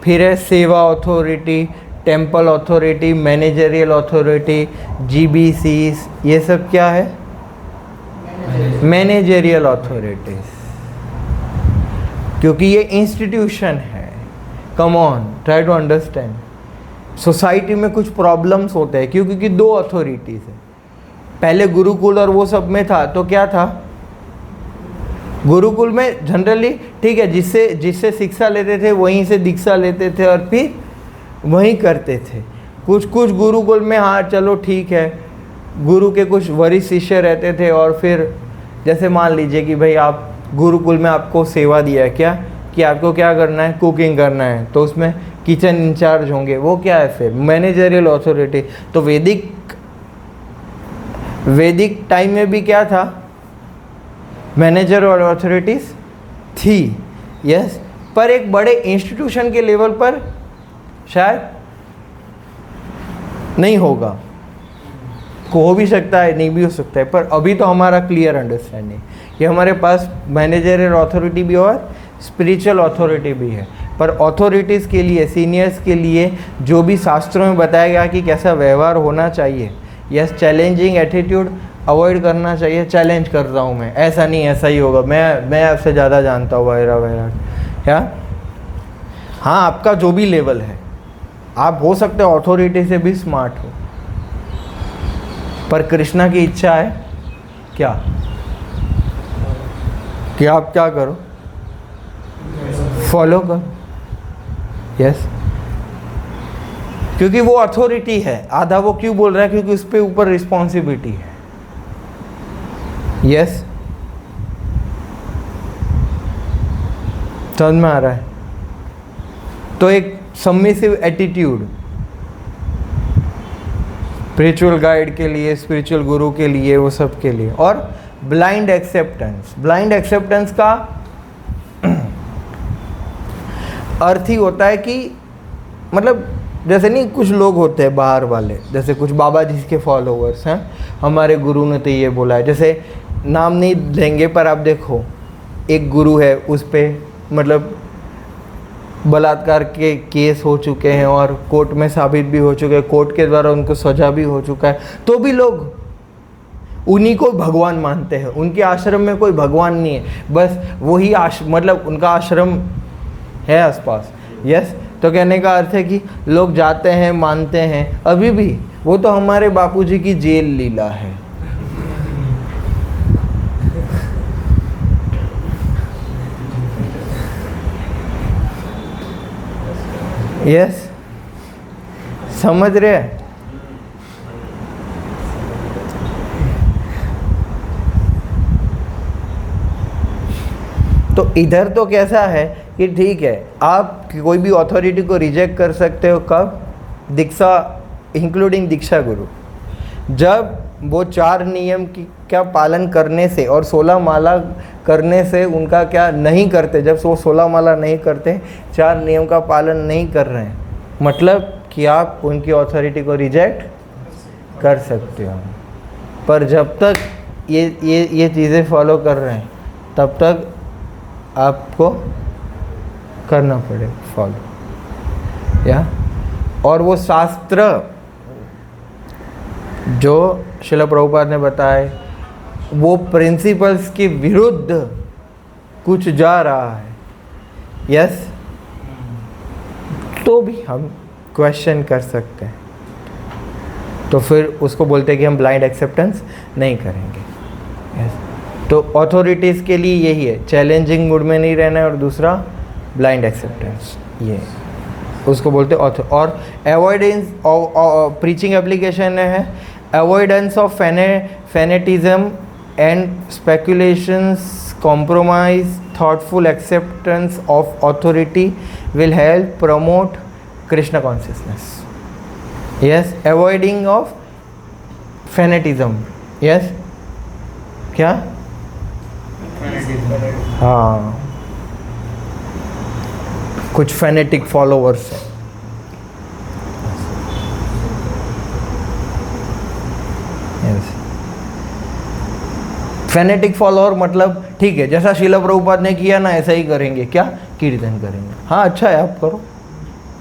फिर है सेवा authority, temple authority, managerial authority, GBCs, ये सब क्या है? मैनेजरियल अथॉरिटीज, क्योंकि ये इंस्टीट्यूशन है। Come on, try to understand. Society में कुछ प्रॉब्लम्स होते हैं क्योंकि दो अथॉरिटीज़ है। पहले गुरुकुल और वो सब में था तो क्या था? गुरुकुल में जनरली ठीक है, जिससे शिक्षा लेते थे वहीं से दीक्षा लेते थे और फिर वहीं करते थे। कुछ गुरुकुल में हाँ चलो ठीक है, गुरु के कुछ वरिष्ठ शिष्य रहते थे और फिर जैसे मान लीजिए कि भाई आप गुरुकुल में आपको सेवा दिया है क्या कि आपको क्या करना है, कुकिंग करना है, तो उसमें किचन इंचार्ज होंगे, वो क्या है फिर? Managerial authority. तो वैदिक टाइम में भी क्या था? मैनेजरियल अथॉरिटीज थी, यस। पर एक बड़े इंस्टीट्यूशन के लेवल पर शायद नहीं होगा, हो भी सकता है, नहीं भी हो सकता है। पर अभी तो हमारा क्लियर अंडरस्टैंडिंग कि हमारे पास मैनेजरियल अथॉरिटी भी और स्पिरिचुअल अथॉरिटी भी है। पर अथॉरिटीज़ के लिए, सीनियर्स के लिए जो भी शास्त्रों में बताया गया कि कैसा व्यवहार होना चाहिए, यस, चैलेंजिंग एटीट्यूड अवॉइड करना चाहिए। चैलेंज कर रहा हूँ मैं, ऐसा नहीं ऐसा ही होगा, मैं आपसे ज़्यादा जानता हूँ वगैरह क्या। हाँ, आपका जो भी लेवल है, आप हो सकते हो अथॉरिटी से भी स्मार्ट हो, पर कृष्णा की इच्छा है क्या कि आप क्या करो? फॉलो करो, यस। क्योंकि वो अथॉरिटी है। आधा वो क्यों बोल रहा है? क्योंकि उस पर ऊपर रिस्पॉन्सिबिलिटी है, यस। समझ में आ रहा है? तो एक सबमिसिव एटीट्यूड स्पिरिचुअल गाइड के लिए, स्पिरिचुअल गुरु के लिए, वो सब के लिए। और ब्लाइंड एक्सेप्टेंस। ब्लाइंड एक्सेप्टेंस का अर्थ ही होता है कि मतलब जैसे नहीं, कुछ लोग होते हैं बाहर वाले, जैसे कुछ बाबा जी के फॉलोअर्स हैं, हमारे गुरु ने तो ये बोला है, जैसे नाम नहीं लेंगे पर आप देखो एक गुरु है, उस पर मतलब बलात्कार के केस हो चुके हैं और कोर्ट में साबित भी हो चुके हैं, कोर्ट के द्वारा उनको सजा भी हो चुका है, तो भी लोग उन्हीं को भगवान मानते हैं। उनके आश्रम में कोई भगवान नहीं है, बस वही मतलब उनका आश्रम है आसपास, यस। तो कहने का अर्थ है कि लोग जाते हैं, मानते हैं अभी भी। वो तो हमारे बापूजी की जेल लीला है, यस। समझ रहे हैं? तो इधर तो कैसा है कि ठीक है, आप कोई भी अथॉरिटी को रिजेक्ट कर सकते हो कब? दीक्षा, इंक्लूडिंग दीक्षा गुरु, जब वो 4 नियम की क्या पालन करने से और 16 माला करने से उनका क्या नहीं करते, जब वो 16 माला नहीं करते, 4 नियम का पालन नहीं कर रहे हैं, मतलब कि आप उनकी अथॉरिटी को रिजेक्ट कर सकते हो। पर जब तक ये चीज़ें फॉलो कर रहे हैं तब तक आपको करना पड़ेगा फॉलो, या। और वो शास्त्र जो श्रील प्रभुपाद ने बताए, वो प्रिंसिपल्स के विरुद्ध कुछ जा रहा है, यस, तो भी हम क्वेश्चन कर सकते हैं। तो फिर उसको बोलते हैं कि हम ब्लाइंड एक्सेप्टेंस नहीं करेंगे, यस। तो अथॉरिटीज़ के लिए यही है, चैलेंजिंग मूड में नहीं रहना है, और दूसरा ब्लाइंड एक्सेप्टेंस, ये उसको बोलते हैं। और अवॉइडेंस, प्रीचिंग एप्लीकेशन है avoidance of fanaticism and speculations, compromise, thoughtful acceptance of authority will help promote Krishna consciousness. Yes, avoiding of fanatism. Yes, क्या? हाँ, कुछ फैनेटिक फॉलोअर्स हैं। फैनेटिक फॉलोअर मतलब ठीक है, जैसा श्रील प्रभुपाद ने किया ना ऐसा ही करेंगे, क्या? कीर्तन करेंगे। हाँ अच्छा है, आप करो।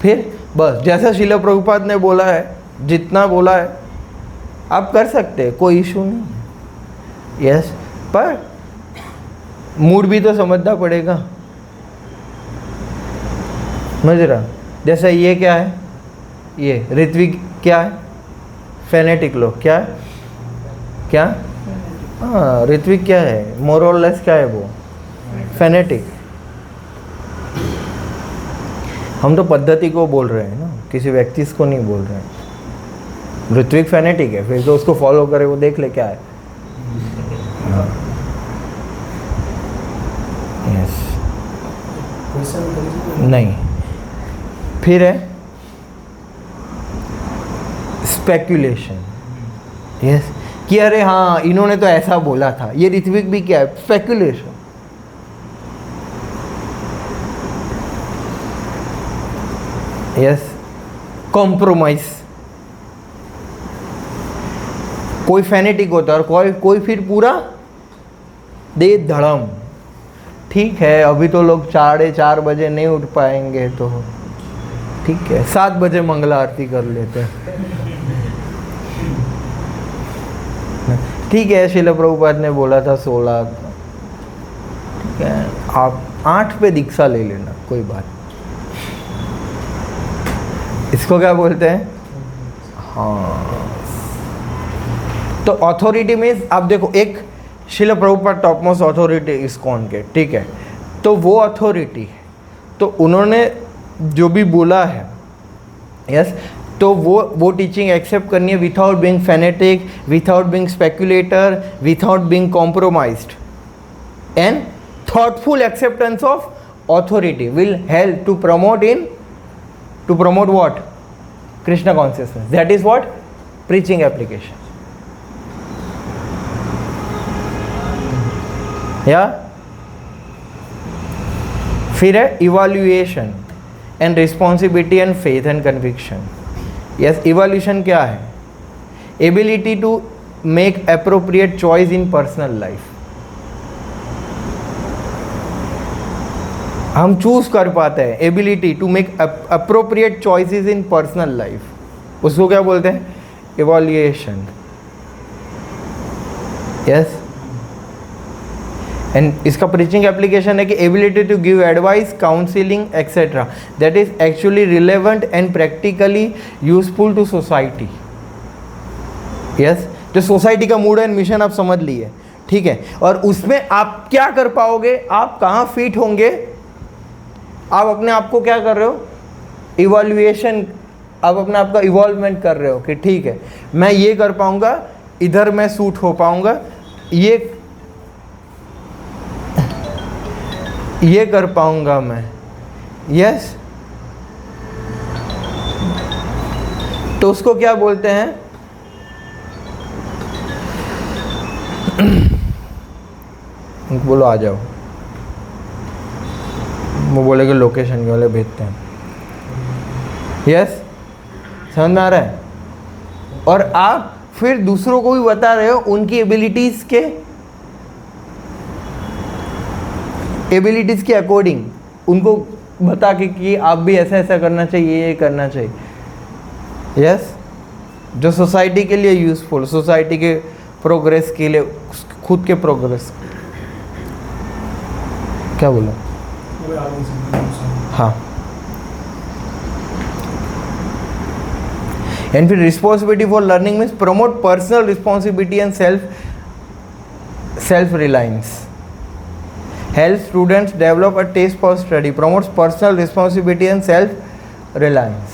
फिर बस जैसा शिला प्रभुपाद ने बोला है, जितना बोला है आप कर सकते हैं, कोई इशू नहीं है। यस, पर मूड भी तो समझना पड़ेगा। समझ रहा? जैसे ये क्या है, ये ऋत्विक क्या है, फेनेटिक लोग क्या है, क्या, हाँ ऋत्विक क्या है, मोर और लेस क्या है वो, फेनेटिक। हम तो पद्धति को बोल रहे हैं ना, किसी व्यक्ति को नहीं बोल रहे हैं। ऋत्विक फेनेटिक है, फिर तो उसको फॉलो करे, वो देख ले क्या है। यस, नहीं, फिर है स्पेक्यूलेशन। यस, कि अरे हाँ इन्होंने तो ऐसा बोला था, ये ऋत्विक भी क्या है, स्पेक्यूलेशन। Yes, compromise. कोई फेनेटिक होता है और कोई फिर पूरा दे धड़म। ठीक है, अभी तो लोग 4:30 बजे नहीं उठ पाएंगे, तो ठीक है 7 बजे मंगला आरती कर लेते हैं। ठीक है, शिला प्रभुपाद ने बोला था 16, ठीक है आप 8 पे दीक्षा ले लेना, कोई बात। इसको क्या बोलते हैं? हाँ, तो अथॉरिटी मीन्स आप देखो, एक शिला Prabhupada top most authority ISKCON के, ठीक है, तो वो अथॉरिटी, तो उन्होंने जो भी बोला है, यस, तो वो टीचिंग एक्सेप्ट करनी है without being phonetic, without being speculator, without being compromised, and thoughtful acceptance of authority will help to promote what? Krishna consciousness. That is what? Preaching application. Yeah? फिर है evaluation and responsibility and faith and conviction. Yes, evaluation क्या है? Ability to make appropriate choice in personal life. हम choose कर पाते हैं, ability to make appropriate choices in personal life, उसको क्या बोलते हैं? इवैल्यूएशन। यस, एंड इसका प्रीचिंग एप्लीकेशन है कि ability to give advice, counselling etcetera that is actually relevant and practically useful to society. Yes, जो सोसाइटी का मूड एंड मिशन आप समझ लिए, ठीक है, और उसमें आप क्या कर पाओगे, आप कहाँ फिट होंगे, आप अपने आप को क्या कर रहे हो, इवैल्यूएशन, आप अपने आप का इवॉल्वमेंट कर रहे हो कि ठीक है मैं ये कर पाऊंगा, इधर मैं सूट हो पाऊंगा, ये कर पाऊंगा मैं। यस, तो उसको क्या बोलते हैं? बोलो आ जाओ, वो बोलेगे लोकेशन के वाले भेजते हैं। यस, समझ में आ रहा है? और आप फिर दूसरों को भी बता रहे हो उनकी एबिलिटीज के अकॉर्डिंग, उनको बता के कि आप भी ऐसा ऐसा करना चाहिए, ये करना चाहिए। यस, जो सोसाइटी के लिए यूजफुल, सोसाइटी के प्रोग्रेस के लिए, खुद के प्रोग्रेस। क्या बोला? हाँ, एंड फिर responsibility for learning means promote personal responsibility and self reliance, help students develop a taste for study, promotes personal responsibility and self reliance.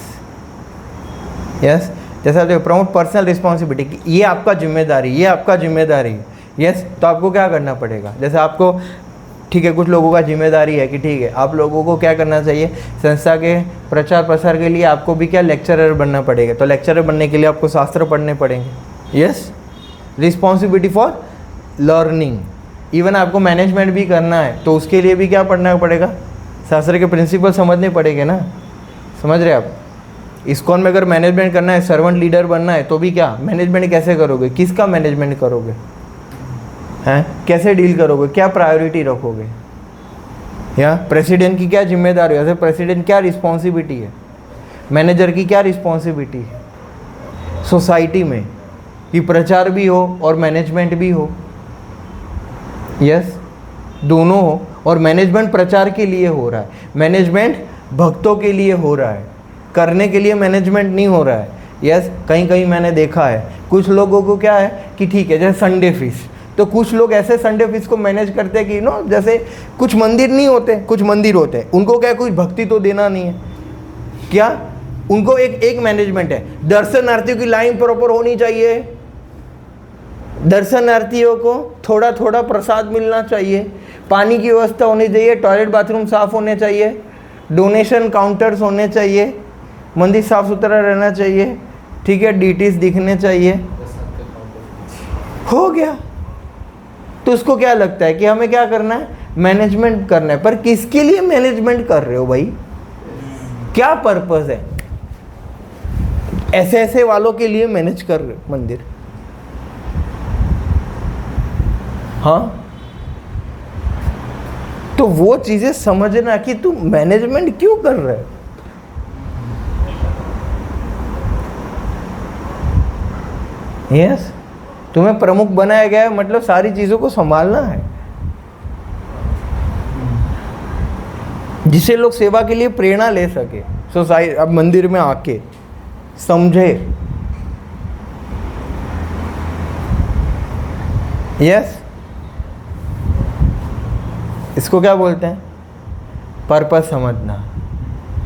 Yes, जैसा देखो प्रमोट पर्सनल रिस्पॉन्सिबिलिटी, ये आपका जिम्मेदारी, ये आपका जिम्मेदारी। यस, तो आपको क्या करना पड़ेगा? जैसे आपको, ठीक है, कुछ लोगों का जिम्मेदारी है कि ठीक है आप लोगों को क्या करना चाहिए, संस्था के प्रचार प्रसार के लिए आपको भी क्या लेक्चरर बनना पड़ेगा, तो लेक्चरर बनने के लिए आपको शास्त्र पढ़ने पड़ेंगे। Yes, responsibility for learning, even आपको मैनेजमेंट भी करना है तो उसके लिए भी क्या पढ़ना पड़ेगा, शास्त्र के प्रिंसिपल समझने पड़ेंगे ना। समझ रहे आप? इस्कॉन में अगर मैनेजमेंट करना है, सर्वेंट लीडर बनना है, तो भी क्या मैनेजमेंट कैसे करोगे, किसका मैनेजमेंट करोगे, हैं कैसे डील करोगे, क्या प्रायोरिटी रखोगे, या प्रेसिडेंट की क्या जिम्मेदारी है, प्रेसिडेंट क्या रिस्पॉन्सिबिलिटी है, मैनेजर की क्या रिस्पॉन्सिबिलिटी है सोसाइटी में, कि प्रचार भी हो और मैनेजमेंट भी हो। यस, दोनों हो। और मैनेजमेंट प्रचार के लिए हो रहा है, मैनेजमेंट भक्तों के लिए हो रहा है, करने के लिए मैनेजमेंट नहीं हो रहा है। यस, कहीं कहीं मैंने देखा है कुछ लोगों को क्या है कि ठीक है, जैसे संडे फिश, तो कुछ लोग ऐसे संडे फिश को मैनेज करते हैं कि जैसे कुछ मंदिर नहीं होते, कुछ मंदिर होते हैं, उनको क्या कुछ भक्ति तो देना नहीं है, क्या उनको एक मैनेजमेंट है। दर्शनार्थियों की लाइन प्रॉपर होनी चाहिए, दर्शनार्थियों को थोड़ा थोड़ा प्रसाद मिलना चाहिए, पानी की व्यवस्था होनी चाहिए, टॉयलेट बाथरूम साफ होने चाहिए, डोनेशन काउंटर्स होने चाहिए, मंदिर साफ सुथरा रहना चाहिए, ठीक है, डीटीज दिखने चाहिए, हो गया। तो उसको क्या लगता है कि हमें क्या करना है, मैनेजमेंट करना है। पर किसके लिए मैनेजमेंट कर रहे हो भाई, क्या पर्पस है? ऐसे ऐसे वालों के लिए मैनेज कर रहे हो मंदिर। हाँ, तो वो चीजें समझना कि तुम मैनेजमेंट क्यों कर रहे हो। यस, तुम्हें प्रमुख बनाया गया है, मतलब सारी चीजों को संभालना है, जिससे लोग सेवा के लिए प्रेरणा ले सके। सोसाइटी अब मंदिर में आके समझे। यस, इसको क्या बोलते हैं, पर्पस समझना।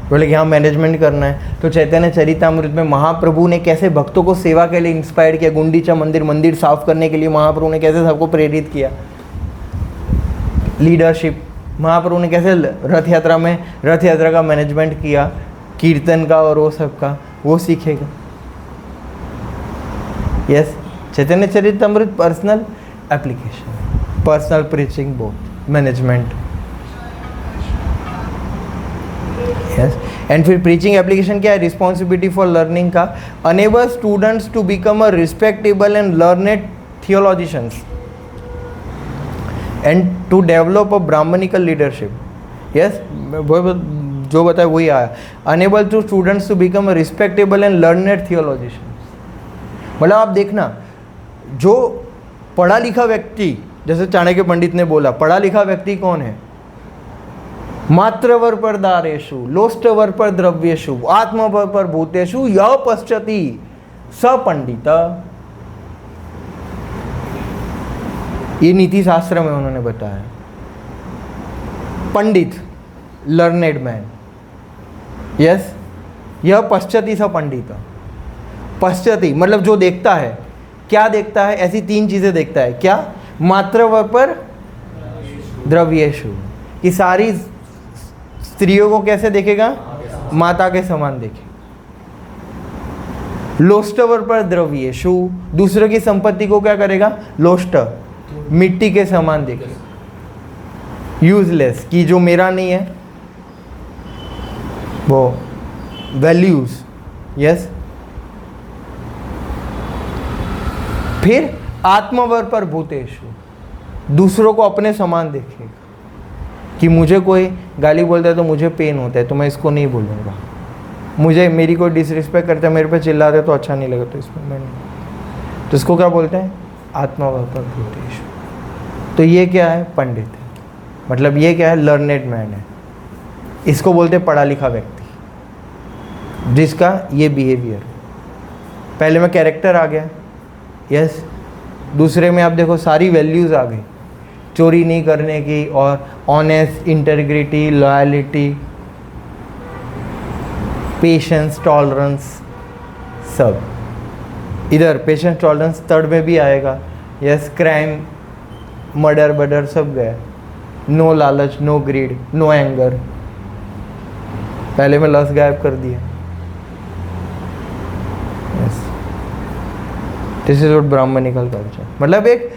बोले कि हाँ मैनेजमेंट करना है, तो चैतन्य चरितामृत में महाप्रभु ने कैसे भक्तों को सेवा के लिए इंस्पायर किया, गुंडीचा मंदिर साफ करने के लिए महाप्रभु ने कैसे सबको प्रेरित किया, लीडरशिप। महाप्रभु ने कैसे रथ यात्रा का मैनेजमेंट किया, कीर्तन का और वो सब का, वो सीखेगा। Yes, Chaitanya Charitamrita personal application, personal preaching, both management. Yes, and फिर प्रीचिंग एप्लीकेशन क्या है, रिस्पॉन्सिबिलिटी फॉर लर्निंग का, enable students to become a respectable and learned theologians and to develop a brahminical leadership. Yes, जो बताया वही आया, enable to students to become a respectable and learned theologians. मतलब आप देखना, जो पढ़ा लिखा व्यक्ति, जैसे चाणक्य पंडित ने बोला, पढ़ा लिखा व्यक्ति कौन है, मात्रवर पर दारेशु, लोष्टवर पर द्रव्येशु, आत्मवर पर भूतेषु यः पश्यति स पंडित। ये नीति शास्त्र में उन्होंने बताया। पंडित, लर्नेड मैन। यस, यह पश्यति स पंडित। पश्यति मतलब जो देखता है, क्या देखता है, ऐसी तीन चीजें देखता है, क्या, मात्रवर पर द्रव्येशु, कि सारी स्त्रियों को कैसे देखेगा, माता के समान देखेगा। लोष्टवर पर द्रव्येशु, दूसरों की संपत्ति को क्या करेगा, लोष्ट, मिट्टी के समान देखेगा। यूजलेस, कि जो मेरा नहीं है वो वैल्यूज। यस, फिर आत्मवर पर भूतेषु, दूसरों को अपने समान देखेगा, कि मुझे कोई गाली बोलता है तो मुझे पेन होता है, तो मैं इसको नहीं बोलूँगा, मुझे मेरी कोई डिसरिस्पेक्ट करता है, मेरे पे चिल्लाते है तो अच्छा नहीं लगा, तो इसमें मैं नहीं। तो इसको क्या बोलते हैं, आत्मवर पर भूतेषु। तो ये क्या है, पंडित है, मतलब ये क्या है, लर्नेड मैन है। इसको बोलते हैं पढ़ा लिखा व्यक्ति, जिसका ये बिहेवियर। पहले में कैरेक्टर आ गया, यस, दूसरे में आप देखो सारी वैल्यूज़ आ गई, चोरी नहीं करने की, और honest, integrity, loyalty, patience, tolerance, सब। इधर पेशेंस टॉलरेंस थर्ड में भी आएगा। यस, क्राइम, मर्डर बर्डर सब गया। नो लालच, नो ग्रीड, नो एंगर, पहले में लस गायब कर दिया। Yes, this is what Brahmanical culture. मतलब एक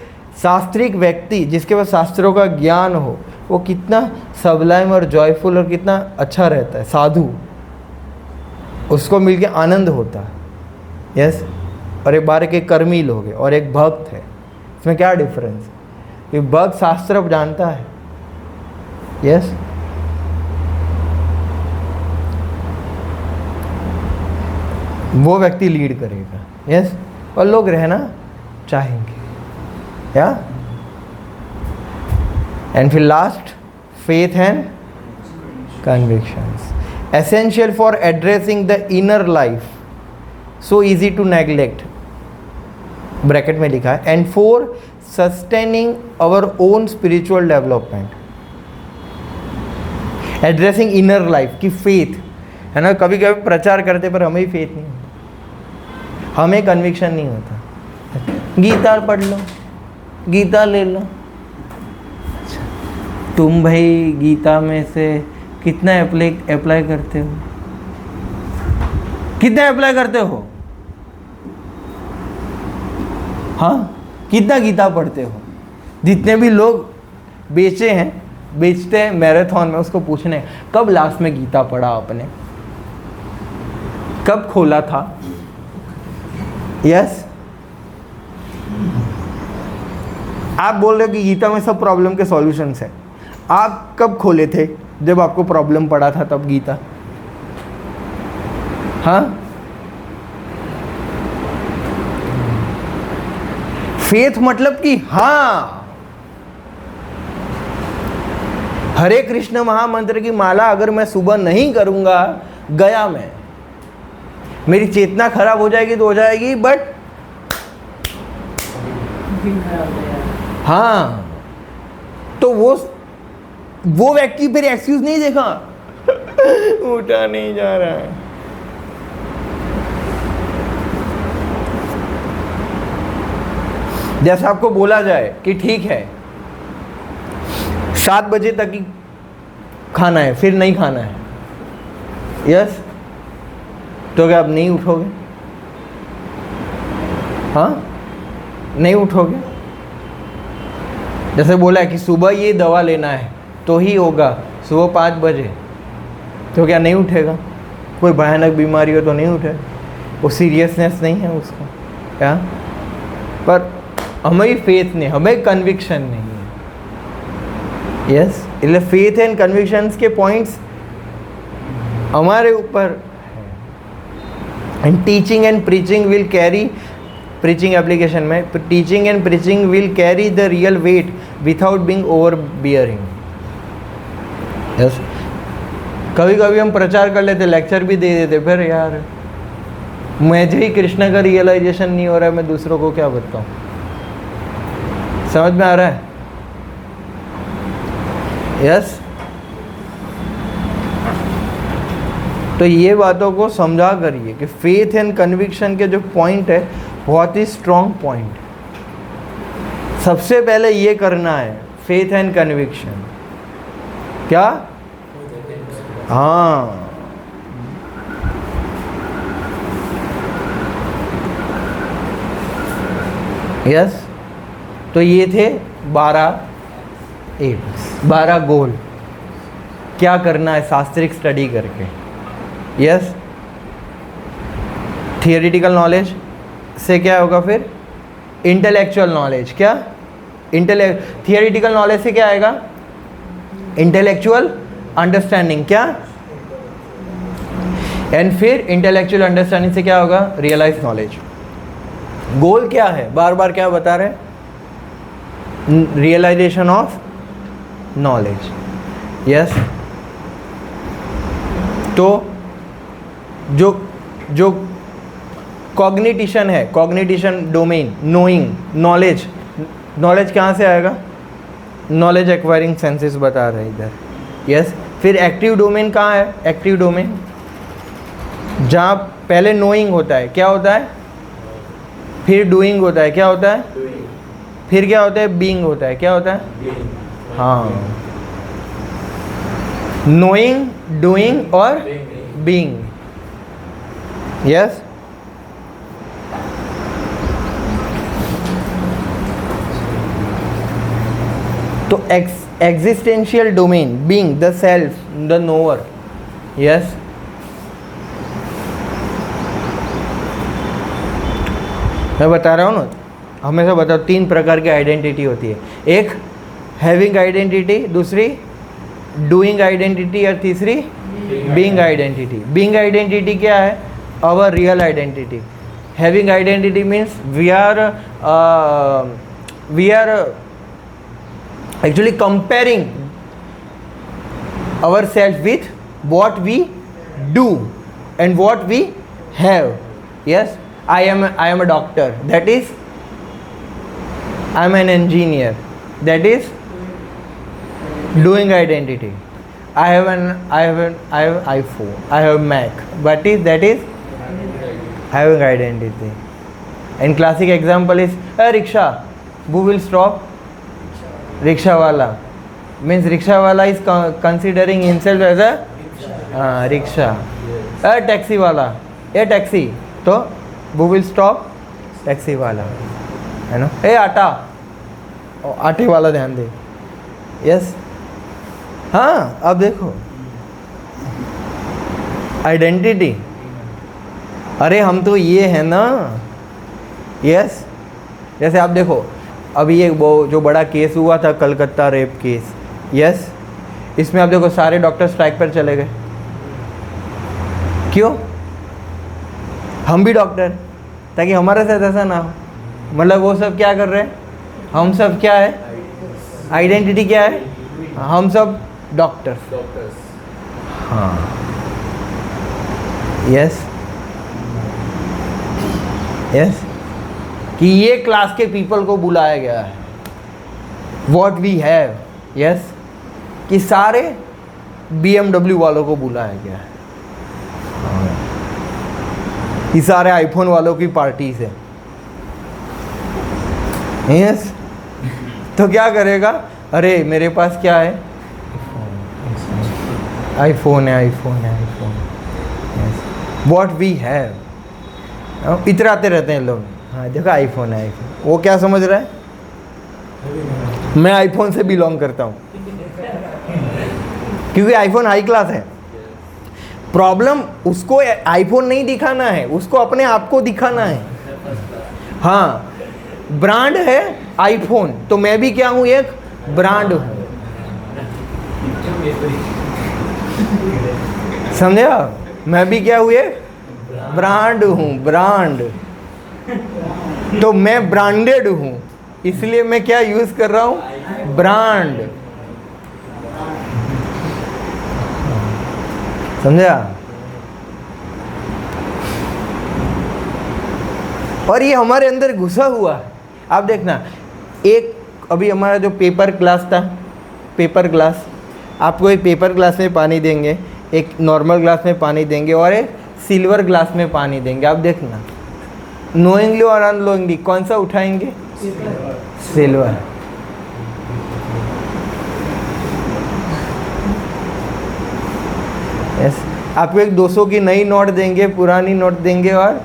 शास्त्रिक व्यक्ति जिसके पास शास्त्रों का ज्ञान हो, वो कितना सबलाइम और जॉयफुल और कितना अच्छा रहता है, साधु, उसको मिलके आनंद होता है। यस, और एक बार के कर्मी लोग हैं और एक भक्त है, इसमें क्या डिफरेंस है, कि भक्त शास्त्र जानता है। यस, वो व्यक्ति लीड करेगा। यस, और लोग रहना चाहेंगे। या एंड फिर last, faith and convictions, essential for addressing the inner life, so easy to neglect, bracket में लिखा है, and for sustaining our own spiritual development. Addressing inner life की फेथ है ना, कभी कभी प्रचार करते पर हमें ही फेथ नहीं होता, हमें कन्विक्शन नहीं होता। गीता पढ़ लो, गीता ले लो, तुम भाई गीता में से कितना अप्लाई करते हो, कितना अप्लाई करते हो? हाँ, कितना गीता पढ़ते हो? जितने भी लोग बेचते हैं मैराथन में, उसको पूछने कब लास्ट में गीता पढ़ा आपने, कब खोला था? यस, आप बोल रहे हो कि गीता में सब प्रॉब्लम के सॉल्यूशंस हैं, आप कब खोले थे? जब आपको प्रॉब्लम पड़ा था तब गीता। हाँ, फेथ मतलब कि हाँ, हरे कृष्ण महामंत्र की माला अगर मैं सुबह नहीं करूंगा, गया मैं, मेरी चेतना खराब हो जाएगी तो हो जाएगी, बट हाँ, तो वो व्यक्ति फिर एक्सक्यूज नहीं देखा उठा नहीं जा रहा है। जैसा आपको बोला जाए कि ठीक है 7 बजे तक ही खाना है, फिर नहीं खाना है, यस, तो क्या आप नहीं उठोगे? हाँ, नहीं उठोगे। जैसे बोला है कि सुबह ये दवा लेना है तो ही होगा, सुबह 5 बजे, तो क्या नहीं उठेगा? कोई भयानक बीमारी हो तो नहीं उठेगा, वो सीरियसनेस नहीं है उसका, क्या? पर हमें फेथ नहीं, हमें कन्विक्शन नहीं है। यस, इसलिए फेथ एंड कन्विक्शंस के पॉइंट्स हमारे ऊपर है। And teaching and preaching will carry, preaching application में teaching and preaching will carry the real weight without being over bearing. Yes, कभी कभी हम प्रचार कर लेते, लेक्चर भी दे देते, फिर यार मुझे ही कृष्ण का रियलाइजेशन नहीं हो रहा है, मैं दूसरों को क्या बताऊं? समझ में आ रहा है? यस, तो ये बातों को समझा करिए कि फेथ एंड कन्विक्शन के जो पॉइंट है बहुत ही स्ट्रॉन्ग पॉइंट। सबसे पहले ये करना है, फेथ एंड कन्विक्शन। क्या? हाँ, यस, तो ये थे 12 गोल, क्या करना है शास्त्रिक स्टडी करके। यस, थियोरिटिकल नॉलेज से क्या होगा? फिर इंटेलेक्चुअल नॉलेज। क्या? थियोरिटिकल नॉलेज से क्या आएगा? Intellectual understanding. क्या? एंड फिर इंटेलेक्चुअल अंडरस्टैंडिंग से क्या होगा? Realise knowledge. गोल क्या है? बार बार क्या बता रहे हैं? Realisation of knowledge. यस, तो जो कॉग्निटिशन है, कॉग्निटिशन डोमेन, नोइंग, नॉलेज कहाँ से आएगा? नॉलेज एक्वायरिंग सेंसेस बता रहे इधर। यस, फिर एक्टिव डोमेन कहाँ है? एक्टिव डोमेन जहाँ पहले नोइंग होता है, क्या होता है? फिर डूइंग होता है, क्या होता है? फिर क्या होता है? बीइंग होता है, क्या होता है? हाँ, नोइंग, डूइंग और बीइंग। यस, तो existential domain, being, the self, the knower. Yes, मैं बता रहा हूँ ना, हमेशा बताओ 3 प्रकार की आइडेंटिटी होती है। एक हैविंग आइडेंटिटी, दूसरी डूइंग आइडेंटिटी और तीसरी बीइंग आइडेंटिटी। बीइंग आइडेंटिटी क्या है? our real identity. Having identity means we are actually comparing ourselves with what we do and what we have. Yes, I am a doctor, that is I am an engineer, that is doing identity. I have iPhone, I have Mac, but that is having identity. And classic example is a rickshaw. Who will stop? Rickshaw wala. Means rickshaw wala is considering himself as a rickshaw. A taxi wala, a taxi. So who will stop? Taxi wala. है ना? ए आटा, आटे वाला ध्यान दे. Yes, हाँ अब देखो identity. अरे हम तो ये है ना. यस, जैसे आप देखो अभी ये वो जो बड़ा केस हुआ था कलकत्ता रेप केस. यस, इसमें आप देखो सारे डॉक्टर स्ट्राइक पर चले गए. क्यों? हम भी डॉक्टर, ताकि हमारे साथ ऐसा ना हो. मतलब वो सब क्या कर रहे हैं, हम सब क्या है, आइडेंटिटी क्या है, हम सब डॉक्टर्स. हाँ, यस यस, कि ये क्लास के पीपल को बुलाया गया है. What we have. यस, कि सारे BMW वालों को बुलाया गया है. ये सारे आईफोन वालों की पार्टी से. यस, तो क्या करेगा, अरे मेरे पास क्या है, आईफोन है, आईफोन है, iPhone. Yes, what we have. इतराते रहते हैं लोग. हाँ देखो आईफोन है, आईफोन. वो क्या समझ रहा है, मैं आईफोन से बिलोंग करता हूँ, क्योंकि आईफोन हाई क्लास है. प्रॉब्लम उसको आईफोन नहीं दिखाना है, उसको अपने आप को दिखाना है. हाँ, ब्रांड है आईफोन, तो मैं भी क्या हूँ, एक ब्रांड हूँ. समझे आप, मैं भी क्या हूँ, एक ब्रांड हूँ. ब्रांड, तो मैं ब्रांडेड हूँ, इसलिए मैं क्या यूज कर रहा हूँ, ब्रांड. समझा. और ये हमारे अंदर घुसा हुआ है. आप देखना, एक अभी हमारा जो पेपर ग्लास था, पेपर ग्लास, आपको एक पेपर ग्लास में पानी देंगे, एक नॉर्मल ग्लास में पानी देंगे और एक सिल्वर ग्लास में पानी देंगे. आप देखना, नोइंगली और अननोइंगली कौन सा उठाएंगे, सिल्वर. यस, आपको एक 200 की नई नोट देंगे, पुरानी नोट देंगे, और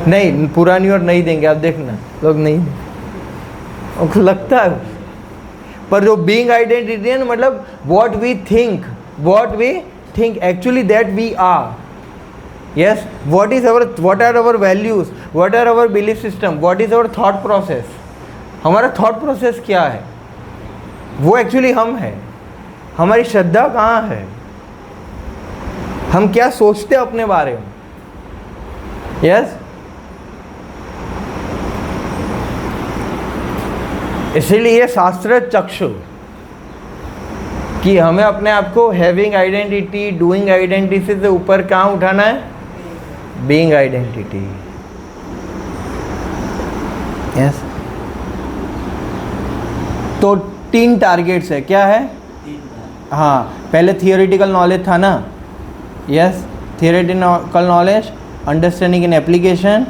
नहीं पुरानी और नहीं देंगे. आप देखना लोग नहीं लगता है. पर जो बीइंग आइडेंटिटी है ना, मतलब what we think actually that we are. Yes, what are our values, what are our belief system, what is our thought process. हमारा थॉट प्रोसेस क्या है, वो एक्चुअली हम है. हमारी श्रद्धा कहाँ है, हम क्या सोचते हैं अपने बारे में. यस, इसीलिए ये शास्त्र चक्षु कि हमें अपने आप को हैविंग आइडेंटिटी, डूइंग आइडेंटिटी से ऊपर कहाँ उठाना है, बीइंग आइडेंटिटी. यस, तो 3 टारगेट्स है. क्या है, हाँ, पहले थियोरेटिकल नॉलेज था ना. Yes, theoretical knowledge, understanding in application.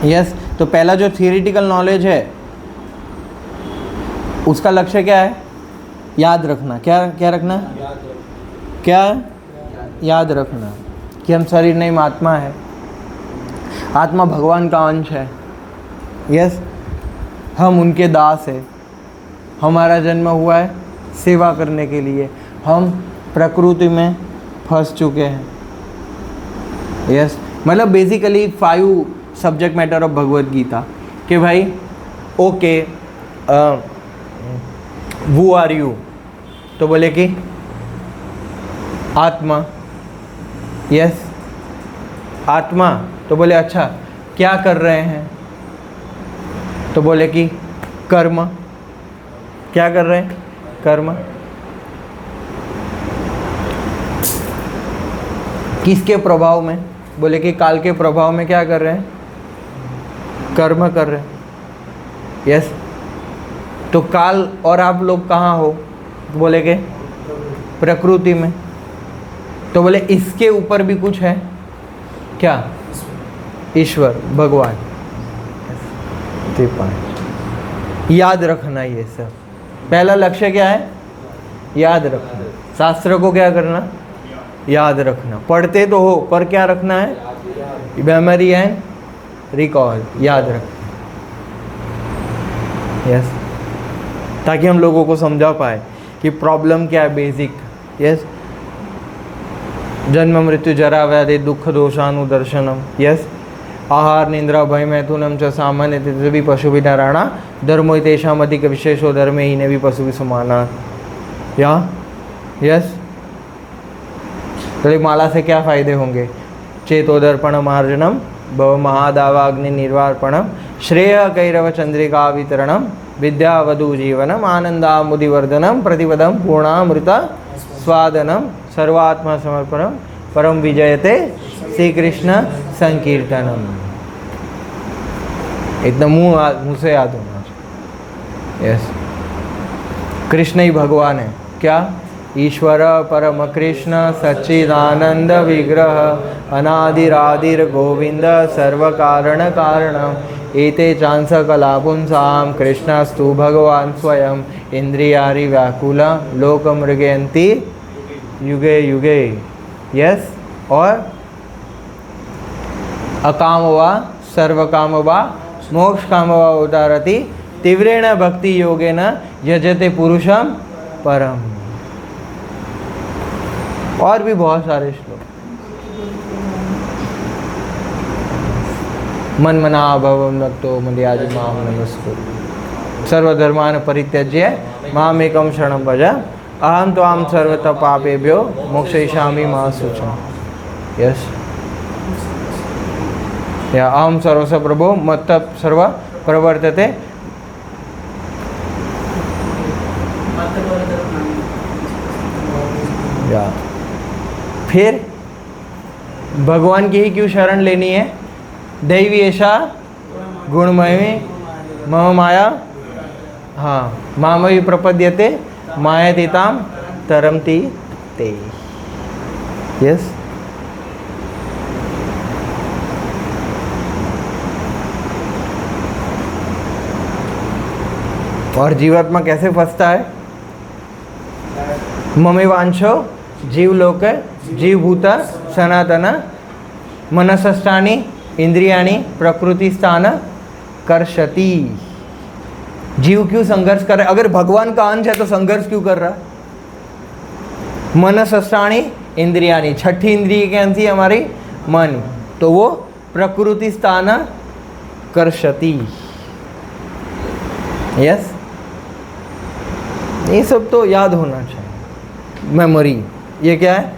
Yes, तो पहला जो थियोरेटिकल नॉलेज है उसका लक्ष्य क्या है, याद रखना. क्या रखना, क्या याद रखना कि हम शरीर नहीं, आत्मा है. आत्मा भगवान का अंश है. यस, हम उनके दास है. हमारा जन्म हुआ है सेवा करने के लिए. हम प्रकृति में फंस चुके हैं. यस, मतलब basically 5 subject matter of Bhagavad Gita कि भाई ओके, हु आर यू, तो बोले कि आत्मा। यस, आत्मा। तो बोले अच्छा क्या कर रहे हैं? तो बोले कि कर्म। क्या कर रहे हैं? कर्म। किसके प्रभाव में? बोले कि काल के प्रभाव में क्या कर रहे हैं? कर्म कर रहे हैं। यस, तो काल और आप लोग कहाँ हो? तो बोले कि प्रकृति में। तो बोले इसके ऊपर भी कुछ है क्या? ईश्वर, भगवान। याद रखना ये सब। पहला लक्ष्य क्या है? याद रखना। शास्त्र को क्या करना? याद रखना। पढ़ते तो हो पर क्या रखना है? मेमोरी एंड रिकॉल, याद रखना। यस, ताकि हम लोगों को समझा पाए कि प्रॉब्लम क्या है बेसिक। यस, जन्म मृत्यु जरा व्याधि दुख दोषानुदर्शनम। यस, आहार निंद्रा भय मैथुनम च सामान्य भी पशु भी नारायणा धर्मो तेषाम अधिक विशेषो धर्मे ही ने भी पशु भी समाना। या यस, तो माला से क्या फायदे होंगे? चेतोदर्पण मार्जनम भव महादावाग्नि निर्वापणम श्रेय कैरव चंद्रिका वितरणम विद्या वधु जीवनम आनंदामुदिवर्धनम प्रतिपदम पूर्णामृता स्वादनम सर्वात्मा समर्पणम परम विजयते श्री कृष्ण संकीर्तनम। इतना मुंह से याद होना चाहिए। यस, कृष्ण ही भगवान है। क्या? ईश्वर परम कृष्ण सच्चिदानंद विग्रह अनादिरादिर गोविंद सर्व कारण कारणम एते चांस कला पुंसाम कृष्णस्तु भगवान स्वयं इंद्रियारि व्याकुला लोक मृगयंती युगे युगे। यस, और अकाम वा सर्व काम वा मोक्ष काम वा उदारति तीव्रेण भक्ति योगेन यजते पुरुषम परम। और भी बहुत सारे श्लोक। मन मना भवम नक्तो मर्यादि माम नमस्कुरु सर्वधर्मान परित्यज्य मामेकं शरणं भज अहं त्वां सर्वतः पापेभ्यो मोक्षयिष्यामि मा शुचः। यस, या अहं सर्वस्य प्रभो मत्तः सर्व प्रवर्तते। या फिर भगवान की ही क्यों शरण लेनी है? दैवी ऐसा गुणमय मम माया, हाँ, मामवी प्रपद्यते मायातीताम तरमति ते। यस, और जीवात्मा कैसे फंसता है? ममेवांशो जीवलोक जीवभूत सनातन मनसष्टानि इंद्रियाणि प्रकृति स्थान कर्षति। जीव क्यों संघर्ष कर रहा है? अगर भगवान का अंश है तो संघर्ष क्यों कर रहा है? मनसष्टानि इंद्रियाणि, छठी इंद्रिय कौन सी हमारी? मन। तो वो प्रकृति स्थान कर्षति। यस, ये सब तो याद होना चाहिए। मेमोरी, ये क्या है?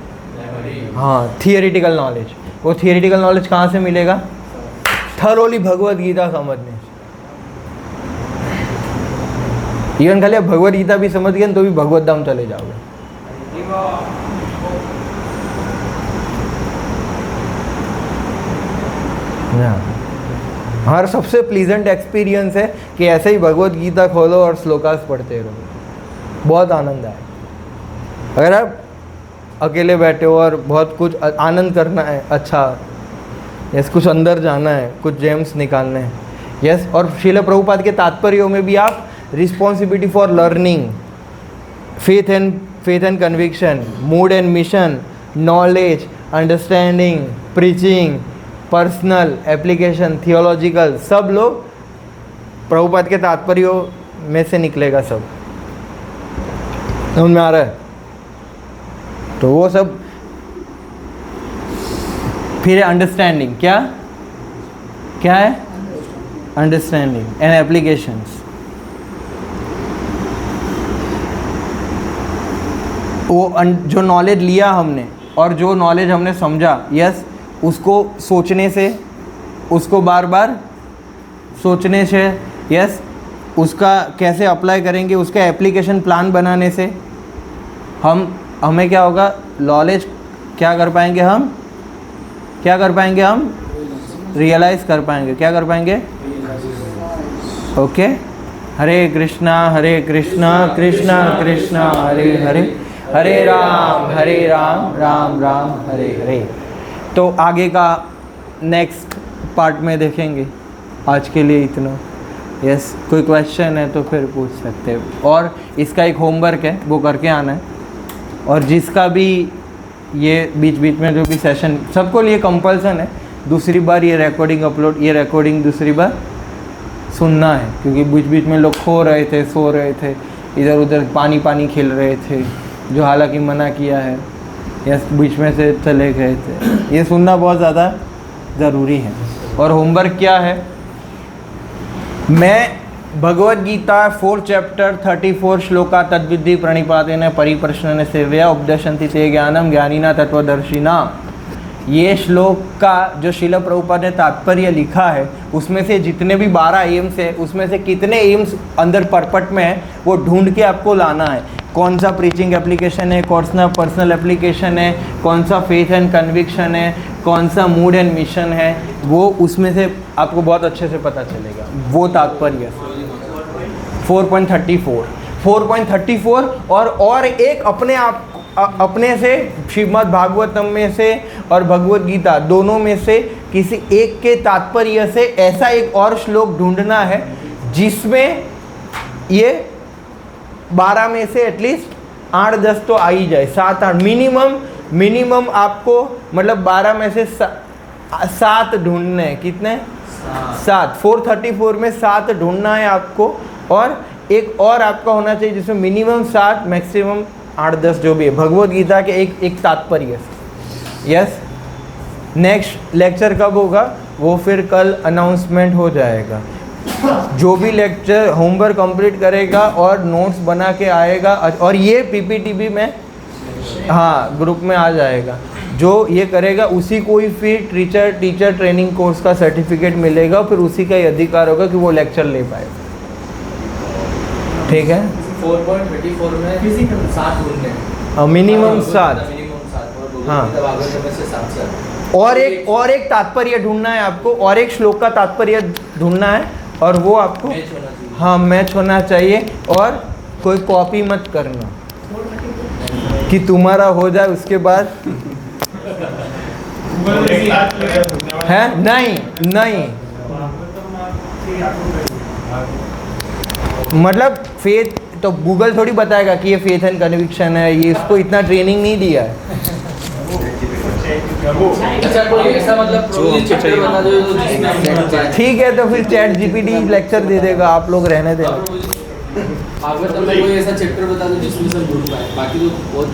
हाँ, थियरिटिकल नॉलेज। वो थियरिटिकल नॉलेज कहाँ से मिलेगा? थरोली भगवद गीता समझने से। इवन खाली आप भगवद गीता भी समझ गए तो भी भगवत धाम चले जाओगे। हमारा सबसे प्लीजेंट एक्सपीरियंस है कि ऐसे ही भगवद गीता खोलो और श्लोकास पढ़ते रहो, बहुत आनंद आए। अगर आप अकेले बैठे हो और बहुत कुछ आनंद करना है, अच्छा, यस, कुछ अंदर जाना है, कुछ जेम्स निकालने हैं, यस। और श्रील प्रभुपाद के तात्पर्यों में भी आप responsibility for learning, faith and conviction, mood and mission, knowledge, understanding, preaching, personal application, theological, सब लोग प्रभुपाद के तात्पर्यों में से निकलेगा। सब समझ में आ रहा है? तो वो सब। फिर अंडरस्टैंडिंग, क्या क्या है? Understanding and applications. जो नॉलेज लिया हमने और जो नॉलेज हमने समझा, यस, उसको सोचने से, उसको बार बार सोचने से, यस, उसका कैसे अप्लाई करेंगे, उसका एप्लीकेशन प्लान बनाने से हमें क्या होगा, नॉलेज क्या कर पाएंगे, हम क्या कर पाएंगे, हम रियलाइज़ कर पाएंगे, क्या कर पाएंगे, ओके। हरे कृष्णा कृष्णा कृष्णा हरे हरे, हरे राम राम राम हरे हरे। तो आगे का नेक्स्ट पार्ट में देखेंगे। आज के लिए इतना। यस, कोई क्वेश्चन है तो फिर पूछ सकते हैं। और इसका एक होमवर्क है, वो करके आना है। और जिसका भी ये बीच बीच में जो भी सेशन, सबको लिए कंपल्सन है, दूसरी बार ये रिकॉर्डिंग दूसरी बार सुनना है, क्योंकि बीच बीच में लोग खो रहे थे, सो रहे थे, इधर उधर पानी खेल रहे थे, जो हालांकि मना किया है, या बीच में से चले गए थे। ये सुनना बहुत ज़्यादा ज़रूरी है। और होमवर्क क्या है, मैं भगवद गीता 4 चैप्टर 34 श्लोका तद्विद्धि प्रणिपातेन परिप्रश्नेन सेव्या उपदेशन्ति ते ज्ञानम ज्ञानिना तत्वदर्शिना। ये श्लोक का जो शिल प्रभुपाद ने तात्पर्य लिखा है, उसमें से जितने भी 12 एम्स है, उसमें से कितने एम्स अंदर परपट में है, वो ढूंढ के आपको लाना है। कौन सा प्रीचिंग एप्लीकेशन है, कौन सा पर्सनल एप्लीकेशन है, कौन सा फेथ एंड कन्विक्शन है, कौन सा मूड एंड मिशन है, वो उसमें से आपको बहुत अच्छे से पता चलेगा। वो तात्पर्य 4.34 और एक अपने से श्रीमद् भागवतम में से और भगवद गीता दोनों में से किसी एक के तात्पर्य से ऐसा एक और श्लोक ढूंढना है जिसमें ये 12 में से एटलीस्ट 8-10 तो आ ही जाए, 7-8 मिनिमम आपको, मतलब 12 में से 7 ढूंढने हैं। कितने? 7। 434 में 7 ढूंढना है आपको। और एक और आपका होना चाहिए जिसमें मिनिमम 7 मैक्सिमम 8-10 जो भी है, भगवद गीता के एक तात्पर्य। यस, नेक्स्ट लेक्चर कब होगा वो फिर कल अनाउंसमेंट हो जाएगा। जो भी लेक्चर होमवर्क कंप्लीट करेगा और नोट्स बना के आएगा, और ये पीपीटी भी में ग्रुप में आ जाएगा, जो ये करेगा उसी को ही फिर टीचर ट्रेनिंग कोर्स का सर्टिफिकेट मिलेगा, फिर उसी का ही अधिकार होगा कि वो लेक्चर ले पाएगा। ठीक है। 4.34 में फिजिकल 7 ढूंढने, मिनिमम 7। हाँ, और एक तात्पर्य ढूंढना है आपको, और एक श्लोक का तात्पर्य ढूंढना है, और वो आपको मैच होना चाहिए। और कोई कॉपी मत करना कि तुम्हारा हो जाए उसके बाद है। नहीं, मतलब फेथ तो गूगल थोड़ी बताएगा कि ये फेथ एंड कन्विक्शन है, ये इसको इतना ट्रेनिंग नहीं दिया है। अच्छा, कोई ऐसा मतलब चैप्टर बता दो जिसमें, ठीक है, तो फिर चैट जीपीटी लेक्चर दे देगा, आप लोग रहने देना। भागवत में कोई ऐसा चैप्टर बता दो जिसमें सब ढूंढ पाए, बाकी तो बहुत